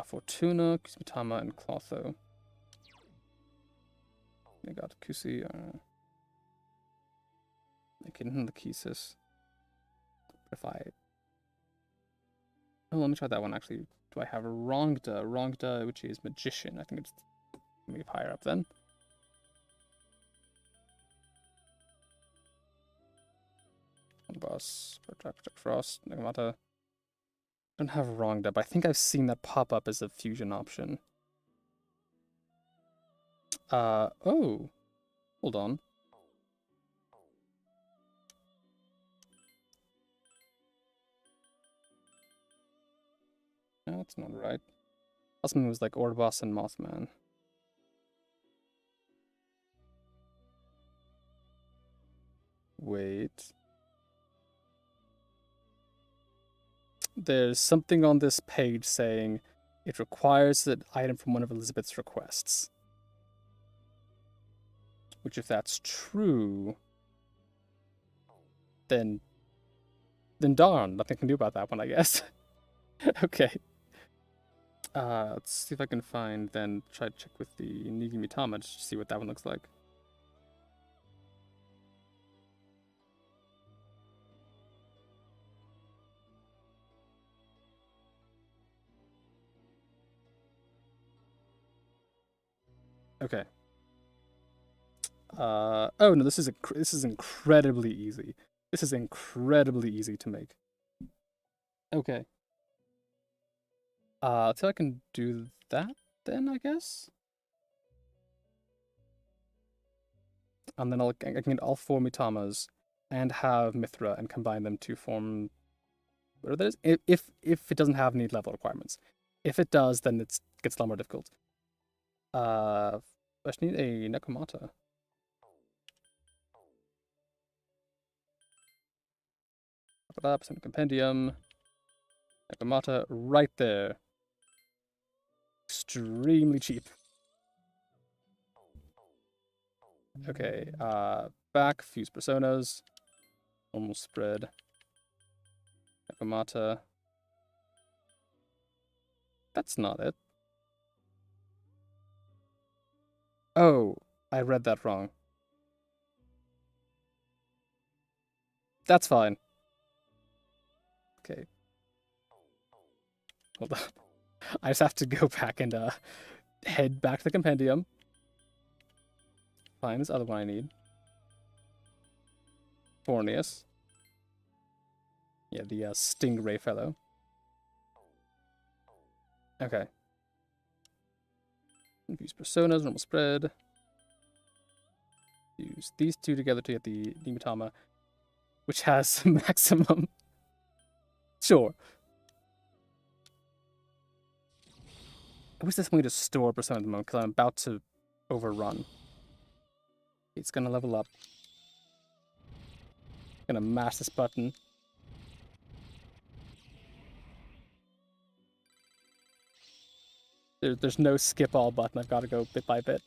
Fortuna, Kusmitama, and Clotho. I got Kusi. Make it in Lachesis. If I... Oh, let me try that one, actually. Do I have Rongda? Rongda, which is Magician. I think it's maybe higher up then. Boss, Project Frost, Nagamata. Don't have Rongda, but I think I've seen that pop up as a fusion option. Oh. Hold on. No, that's not right. Osman was like Orboss and Mothman. Wait. There's something on this page saying it requires an item from one of Elizabeth's requests. Which, if that's true, then darn, nothing can do about that one, I guess. Okay. Let's see if I can find, then try to check with the Nigi Mitama to see what that one looks like. Okay. Oh no, this is incredibly easy. This is incredibly easy to make. Okay. So I can do that then, I guess. And then I can get all 4 Mitamas and have Mithra and combine them to form. What are those? If it doesn't have any level requirements. If it does, then it gets a lot more difficult. I just need a Nekomata. Put up some compendium. Nekomata right there. Extremely cheap. Okay, back, fuse personas. Normal spread. Nekomata. That's not it. Oh, I read that wrong. That's fine. Okay. Hold on. I just have to go back and head back to the compendium. Find this other one I need. Fornius. Yeah, the Stingray fellow. Okay. Use personas, normal spread. Use these two together to get the Nimitama, which has maximum. Sure. I wish there's something to store persona at the moment because I'm about to overrun. It's gonna level up. Gonna mash this button. There's no skip all button. I've got to go bit by bit.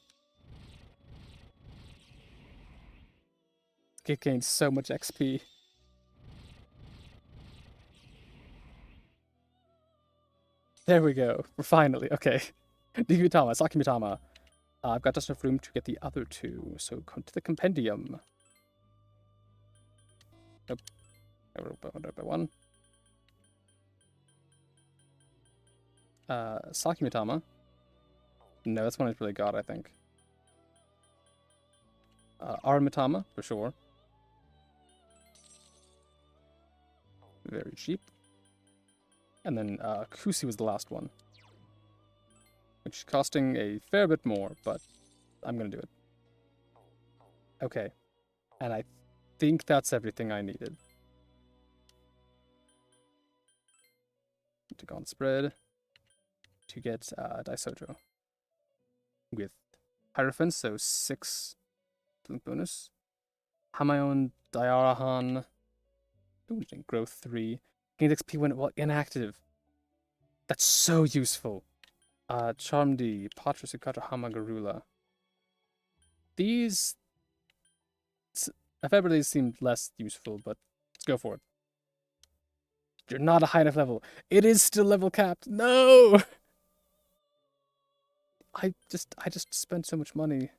It gains so much XP. There we go. We're finally okay. Nimitama, Saki Mitama. I've got just enough room to get the other two, so come to the compendium. Nope. One by one. Saki Mitama. No, that's one I really got, I think. Aramitama, for sure. Very cheap. And then Kusi was the last one. Which is costing a fair bit more, but I'm gonna do it. Okay. And I think that's everything I needed. To go on spread to get Daisojo. With Hierophant, so 6 bonus. Hamayon, Diarahan. Ooh, growth 3. Gains XP when inactive. That's so useful. Charmdi, Patra Sukatra Hamagarula. These Ephemerally seemed less useful, but let's go for it. You're not a high enough level. It is still level capped. No! I just spent so much money.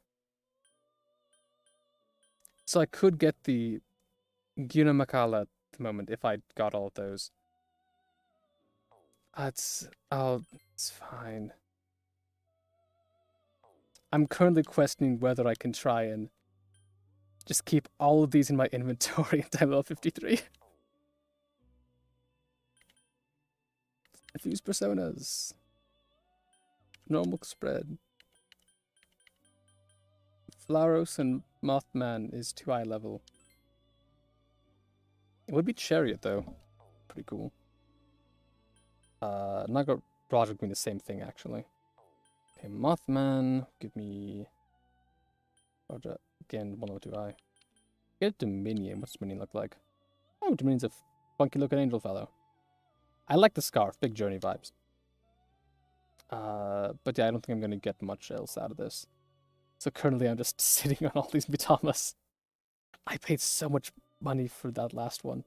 So I could get the Guna Makala at the moment if I got all of those. It's fine. I'm currently questioning whether I can try and just keep all of these in my inventory until level 53. Fuse personas. Normal spread. Flauros and Mothman is too high level. It would be Chariot though. Pretty cool. Naga Roger doing the same thing actually. Okay, Mothman, give me Roger again, one level 2i. Get Dominion. What's Dominion look like? Oh, Dominion's a funky looking angel fellow. I like the scarf, big journey vibes. But yeah, I don't think I'm gonna get much else out of this. So currently I'm just sitting on all these Mitamas. I paid so much money for that last one.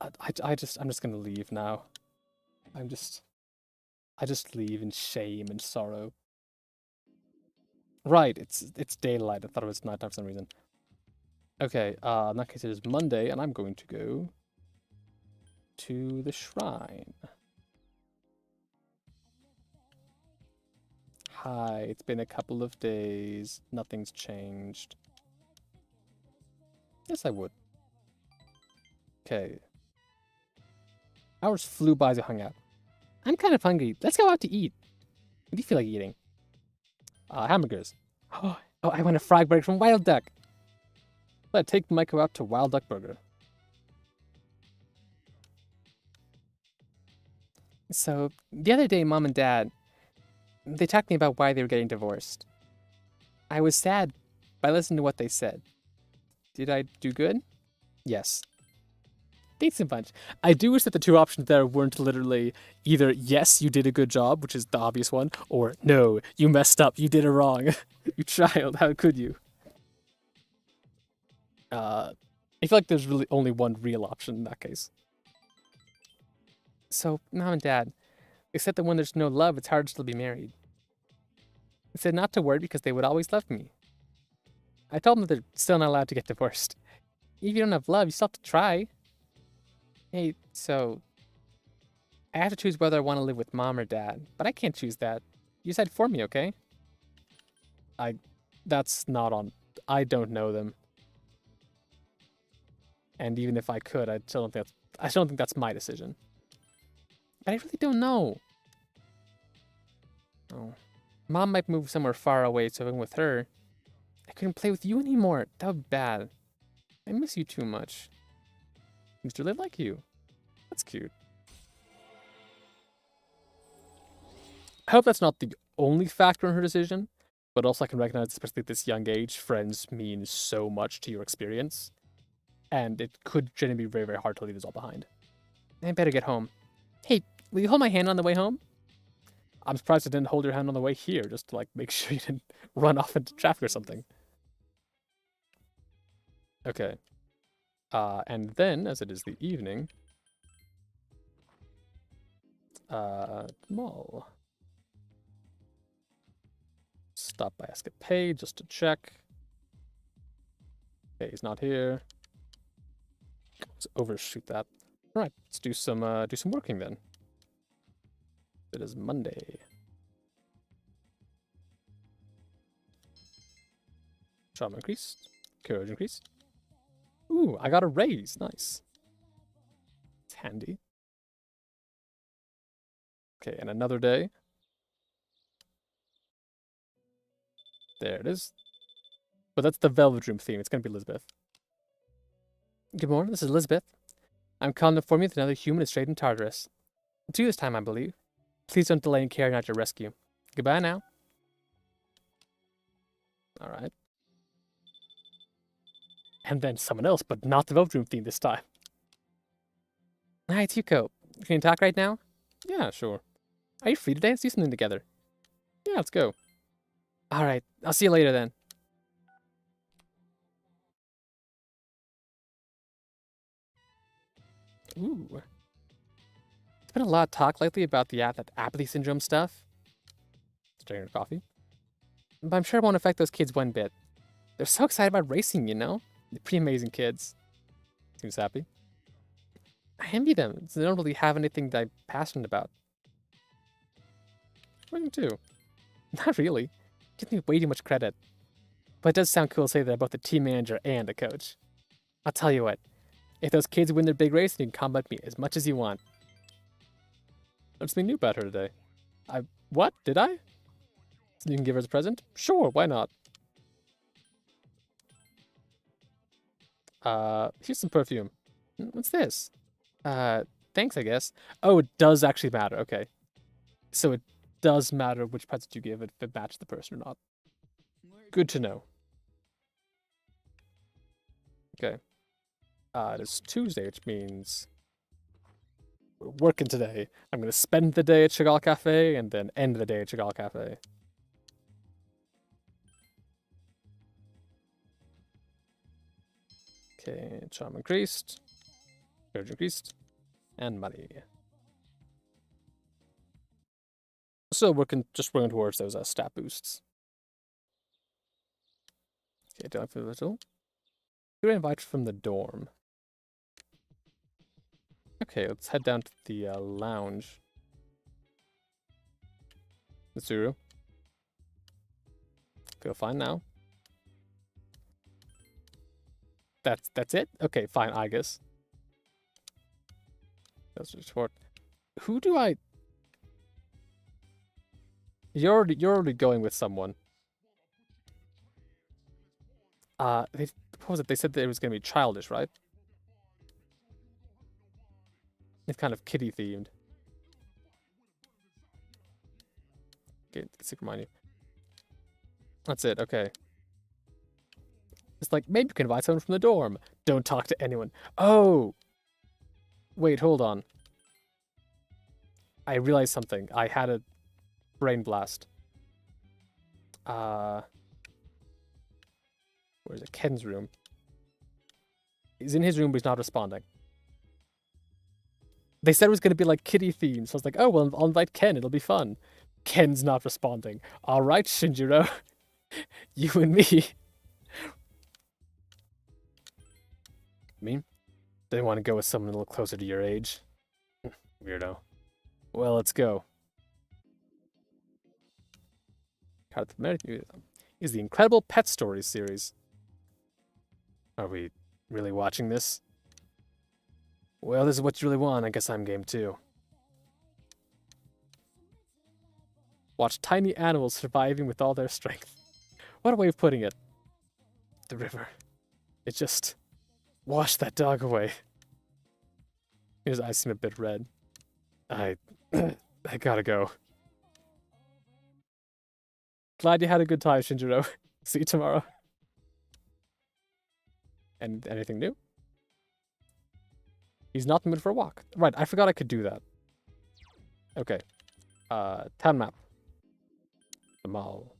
I'm just gonna leave now. I just leave in shame and sorrow. Right, it's daylight. I thought it was nighttime for some reason. Okay, in that case it is Monday, and I'm going to go to the shrine. Hi, it's been a couple of days. Nothing's changed. Yes, I would. Okay. Hours flew by as I hung out. I'm kind of hungry. Let's go out to eat. What do you feel like eating? Hamburgers. Oh, I want a fried burger from Wild Duck. Let's take Michael out to Wild Duck Burger. So, the other day, Mom and Dad, they talked to me about why they were getting divorced. I was sad, but I listened to what they said. Did I do good? Yes. Thanks a bunch. I do wish that the two options there weren't literally either yes, you did a good job, which is the obvious one, or no, you messed up, you did it wrong. You child, how could you? I feel like there's really only one real option in that case. So, Mom and Dad, they said that when there's no love, it's hard to still be married. They said not to worry because they would always love me. I told them that they're still not allowed to get divorced. If you don't have love, you still have to try. Hey, so I have to choose whether I want to live with Mom or Dad, but I can't choose that. You decide for me, okay? That's not on. I don't know them. And even if I could, I still don't think that's my decision. But I really don't know. Oh. Mom might move somewhere far away, so I'm with her. I couldn't play with you anymore. That would be bad. I miss you too much. I used to really like you. That's cute. I hope that's not the only factor in her decision, but also I can recognize, especially at this young age, friends mean so much to your experience. And it could genuinely be very, very hard to leave this all behind. I better get home. Hey, will you hold my hand on the way home? I'm surprised I didn't hold your hand on the way here, just to, like, make sure you didn't run off into traffic or something. Okay. And then, as it is the evening, mall. Stop by Escapade just to check. Okay, he's not here. Let's overshoot that. All right, let's do some working then. It is Monday. Charm increased. Courage increased. Ooh, I got a raise. Nice. It's handy. Okay, and another day. There it is. But that's the Velvet Room theme. It's going to be Elizabeth. Good morning, this is Elizabeth. I'm calling to inform you that another human is strayed in Tartarus. 2 this time, I believe. Please don't delay in carrying out your rescue. Goodbye now. Alright. And then someone else, but not the Velvet Room theme this time. Hi, it's Yuko. Can you talk right now? Yeah, sure. Are you free today? Let's do something together. Yeah, let's go. Alright, I'll see you later then. Ooh. There's been a lot of talk lately about that apathy syndrome stuff. Drinking your coffee. But I'm sure it won't affect those kids one bit. They're so excited about racing, you know? They're pretty amazing kids. Seems happy. I envy them. They don't really have anything that I'm passionate about. Mine too. Not really. Gives me way too much credit. But it does sound cool to say that I'm both a team manager and a coach. I'll tell you what. If those kids win their big race, you can compliment me as much as you want. There's something new about her today. What? Did I? So you can give her as a present? Sure, why not? Here's some perfume. What's this? Thanks, I guess. Oh, it does actually matter. Okay. So it does matter which present you give if it matches the person or not. Good to know. Okay. It is Tuesday, which means we're working today. I'm going to spend the day at Chagall Cafe and then end the day at Chagall Cafe. Okay, charm increased, courage increased, and money. still working towards those stat boosts. Okay, do I feel little? You're invited from the dorm. Okay, let's head down to the lounge. Mitsuru. Feel fine now. That's it? Okay, fine, I guess. That's just short. Who do I... You're already going with someone. What was it? They said that it was gonna be childish, right? It's kind of kitty themed. Okay, let's remind you. That's it, okay. It's like, maybe you can invite someone from the dorm. Don't talk to anyone. Oh! Wait, hold on. I realized something. I had a brain blast. Where's it? Ken's room. He's in his room, but he's not responding. They said it was going to be like kitty themed, so I was like, oh, well, I'll invite Ken. It'll be fun. Ken's not responding. All right, Shinjiro. You and me. Me? Didn't want to go with someone a little closer to your age. Weirdo. Well, let's go. Is the Incredible Pet Stories series. Are we really watching this? Well, this is what you really want. I guess I'm game too. Watch tiny animals surviving with all their strength. What a way of putting it. The river. It just... washed that dog away. His eyes seem a bit red. I gotta go. Glad you had a good time, Shinjiro. See you tomorrow. And anything new? He's not in the mood for a walk. Right, I forgot I could do that. Okay. Town map. The mall.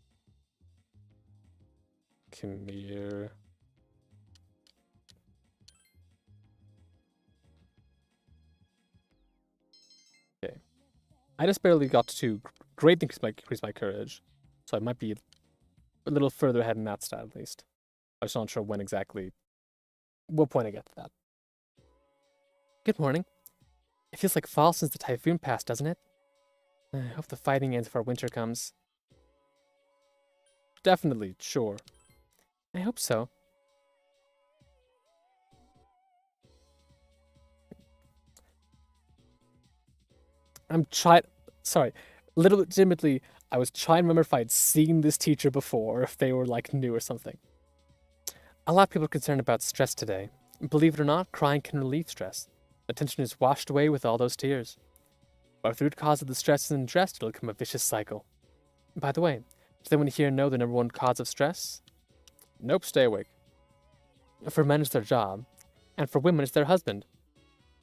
Come here. Okay. I just barely got to greatly increase my courage. So I might be a little further ahead in that stat at least. I'm just not sure when exactly. What point I get to that. Good morning. It feels like fall since the typhoon passed, doesn't it? I hope the fighting ends before winter comes. Definitely, sure. I hope so. Legitimately, I was trying to remember if I'd seen this teacher before, or if they were, like, new or something. A lot of people are concerned about stress today. Believe it or not, crying can relieve stress. The tension is washed away with all those tears. But if the root cause of the stress isn't addressed, it'll become a vicious cycle. By the way, does anyone here know the number one cause of stress? Nope, stay awake. For men, it's their job. And for women, it's their husband.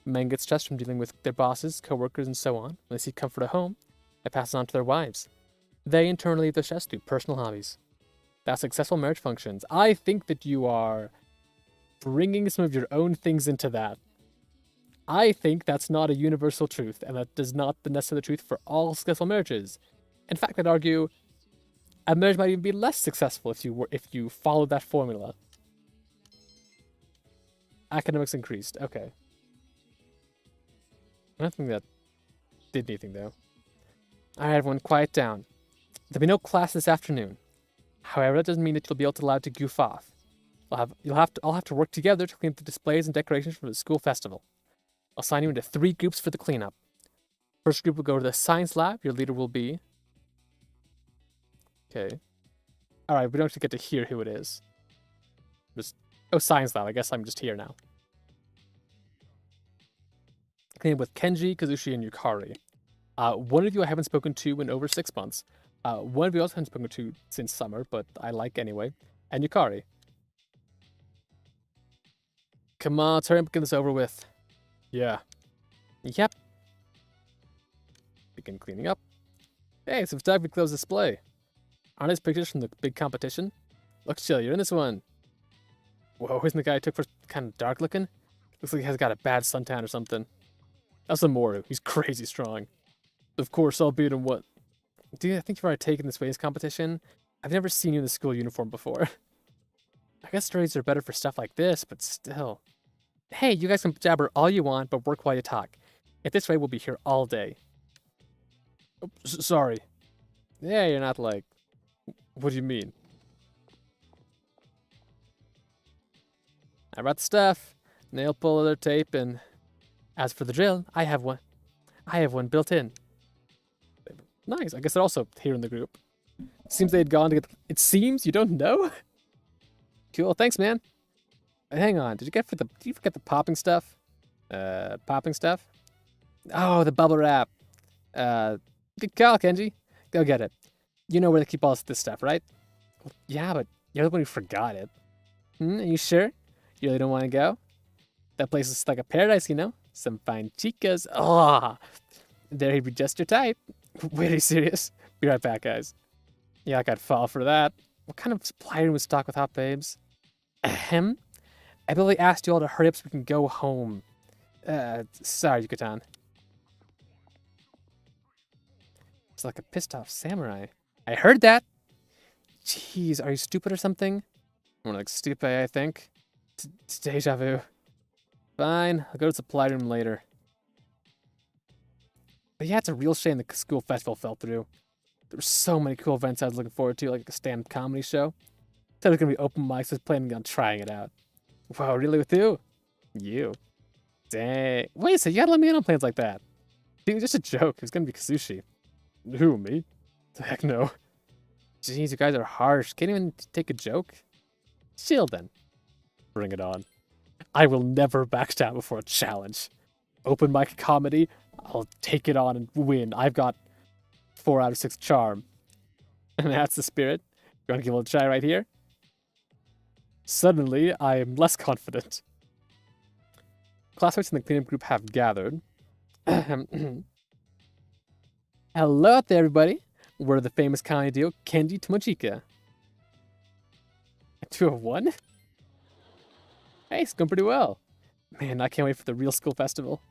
Men get stressed from dealing with their bosses, co-workers, and so on. When they seek comfort at home, they pass it on to their wives. They in turn leave their stress to personal hobbies. That's successful marriage functions. I think that you are bringing some of your own things into that. I think that's not a universal truth, and that is not the necessary truth for all successful marriages. In fact, I'd argue a marriage might even be less successful if you followed that formula. Academics increased. Okay. I don't think that did anything, though. Alright, everyone, quiet down. There'll be no class this afternoon. However, that doesn't mean that you'll be allowed to goof off. I'll have to work together to clean up the displays and decorations for the school festival. I'll assign you into 3 groups for the cleanup. First group will go to the science lab. Your leader will be... Okay. Alright, we don't actually get to hear who it is. Oh, science lab. I guess I'm just here now. Clean up with Kenji, Kazushi, and Yukari. One of you I haven't spoken to in over 6 months. One of you also haven't spoken to since summer, but I like anyway. And Yukari. Come on, let's hurry up and get this over with. Yeah. Yep. Begin cleaning up. Hey, so it's time we close display. Aren't these pictures from the big competition? Look, chill, you're in this one. Whoa, isn't the guy I took for kind of dark looking? Looks like he has got a bad suntan or something. That's Amoru. He's crazy strong. Of course, I'll beat him what? Dude, I think you've already taken this weights competition. I've never seen you in the school uniform before. I guess steroids are better for stuff like this, but still. Hey, you guys can jabber all you want, but work while you talk. At this rate, we'll be here all day. Oh, sorry. Yeah, you're not like... What do you mean? I brought the stuff. Nail puller, tape, and... As for the drill, I have one. I have one built in. Nice, I guess they're also here in the group. Seems they had gone to get... It seems? You don't know? Cool, thanks, man. Hang on, did you forget the popping stuff? Popping stuff? Oh, the bubble wrap. Good call, Kenji. Go get it. You know where they keep all this stuff, right? Well, yeah, but you're the one who forgot it. Are you sure? You really don't want to go? That place is like a paradise, you know? Some fine chicas. Oh, there he'd be just your type. Wait, are you serious? Be right back, guys. Yeah, like I'd fall for that. What kind of supply room was stocked with hot babes? Ahem. I believe they asked you all to hurry up so we can go home. Sorry, Yucatan. It's like a pissed off samurai. I heard that! Jeez, are you stupid or something? More like stupid, I think. It's deja vu. Fine, I'll go to the supply room later. But yeah, it's a real shame the school festival fell through. There were so many cool events I was looking forward to, like a stand-up comedy show. Thought it was gonna be open mics, I was planning on trying it out. Wow, really with who? You. Dang. Wait a second, you gotta let me in on plans like that. Dude, just a joke. It was gonna be Kasushi. Who, me? The heck no. Jeez, you guys are harsh. Can't even take a joke? Chill then. Bring it on. I will never backstab before a challenge. Open mic comedy, I'll take it on and win. I've got 4 out of 6 charm. And that's the spirit. You wanna give it a try right here? Suddenly, I am less confident. Classmates in the cleanup group have gathered. Hello out there, everybody. We're the famous comedy duo, Kenji Tomochika. 2 of 1? Hey, it's going pretty well. Man, I can't wait for the real school festival.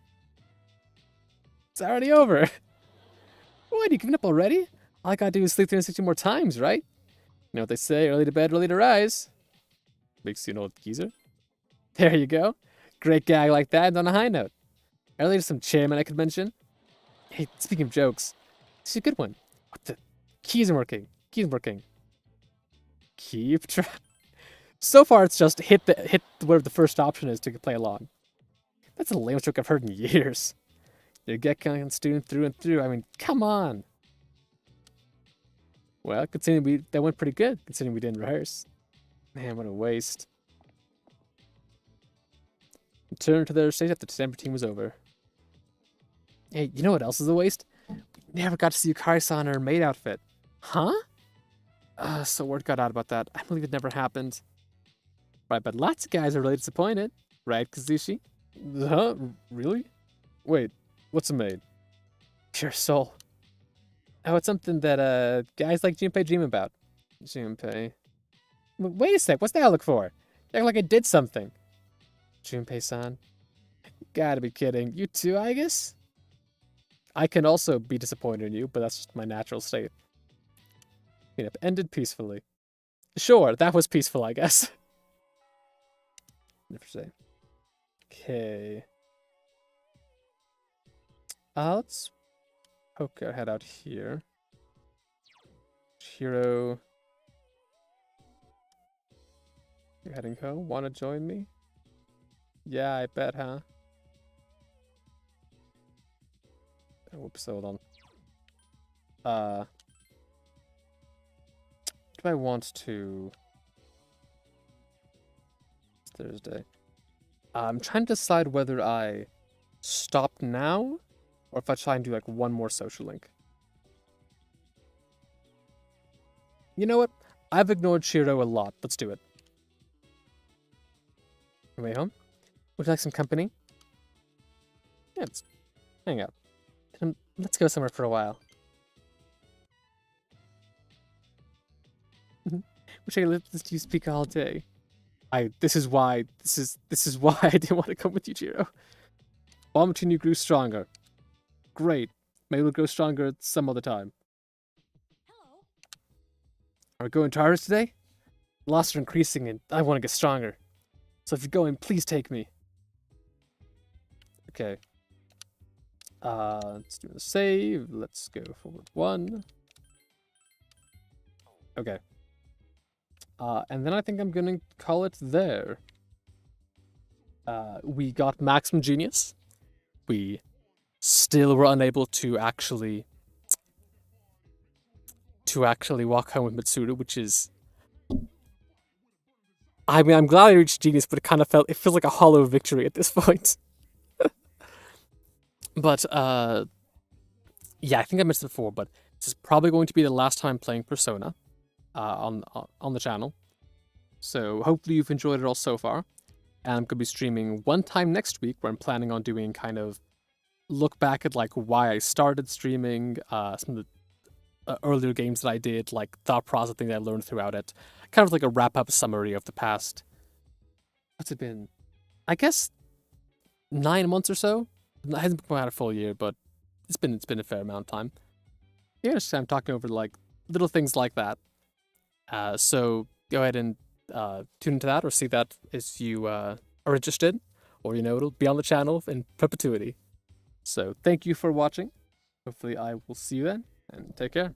It's already over. What, you giving up already? All I gotta do is sleep 360 more times, right? You know what they say, early to bed, early to rise. Makes you an old geezer. There you go. Great gag like that, and on a high note. Earlier to some chairman I could mention. Hey, speaking of jokes, this is a good one. What the? Key isn't working. Key isn't working. Keep trying. So far, it's just hit whatever the first option is to play along. That's the lamest joke I've heard in years. You're a Gekkan student through and through. I mean, come on. Well, considering that went pretty good, considering we didn't rehearse. Man, what a waste. Return to their stage after the December team was over. Hey, you know what else is a waste? We never got to see Yukari-san in her maid outfit. Huh? So word got out about that. I believe it never happened. Right, but lots of guys are really disappointed. Right, Kazushi? Huh? Really? Wait, what's a maid? Pure soul. Oh, it's something that guys like Junpei dream about. Junpei. Wait a sec, what's that look for? You act like I did something. Junpei-san. Gotta be kidding. You too, I guess? I can also be disappointed in you, but that's just my natural state. Cleanup ended peacefully. Sure, that was peaceful, I guess. Never say. Okay. Let's poke our head out here. Hero. You're heading home? Wanna join me? Yeah, I bet, huh? Oh, whoops, hold on. Do I want to... It's Thursday. I'm trying to decide whether I stop now or if I try and do like one more social link. You know what? I've ignored Shiro a lot. Let's do it. On the way home? Would you like some company? Yeah, let's hang out. Let's go somewhere for a while. Wish I lived to you speak all day. This is why I didn't want to come with you, Jiro. Bond between you grew stronger. Great. Maybe we'll grow stronger some other time. Are we going to Iris today? Losses are increasing and I want to get stronger. So if you're going, please take me. Okay. Let's do a save. Let's go forward 1. Okay. And then I think I'm gonna call it there. We got Maximum Genius. We still were unable to actually walk home with Mitsuru, which is... I mean, I'm glad I reached Genius, but it feels like a hollow victory at this point. But, yeah, I think I mentioned it before, but this is probably going to be the last time playing Persona on the channel. So hopefully you've enjoyed it all so far. And I'm going to be streaming one time next week where I'm planning on doing kind of look back at like why I started streaming, some of the earlier games that I did, like thought process thing that I learned throughout it. Kind of like a wrap-up summary of the past, what's it been? I guess 9 months or so? It hasn't been quite a full year, but it's been a fair amount of time. Yeah, just I'm talking over like little things like that. So go ahead and tune into that or see that if you are interested, or it'll be on the channel in perpetuity. So thank you for watching. Hopefully I will see you then, and take care.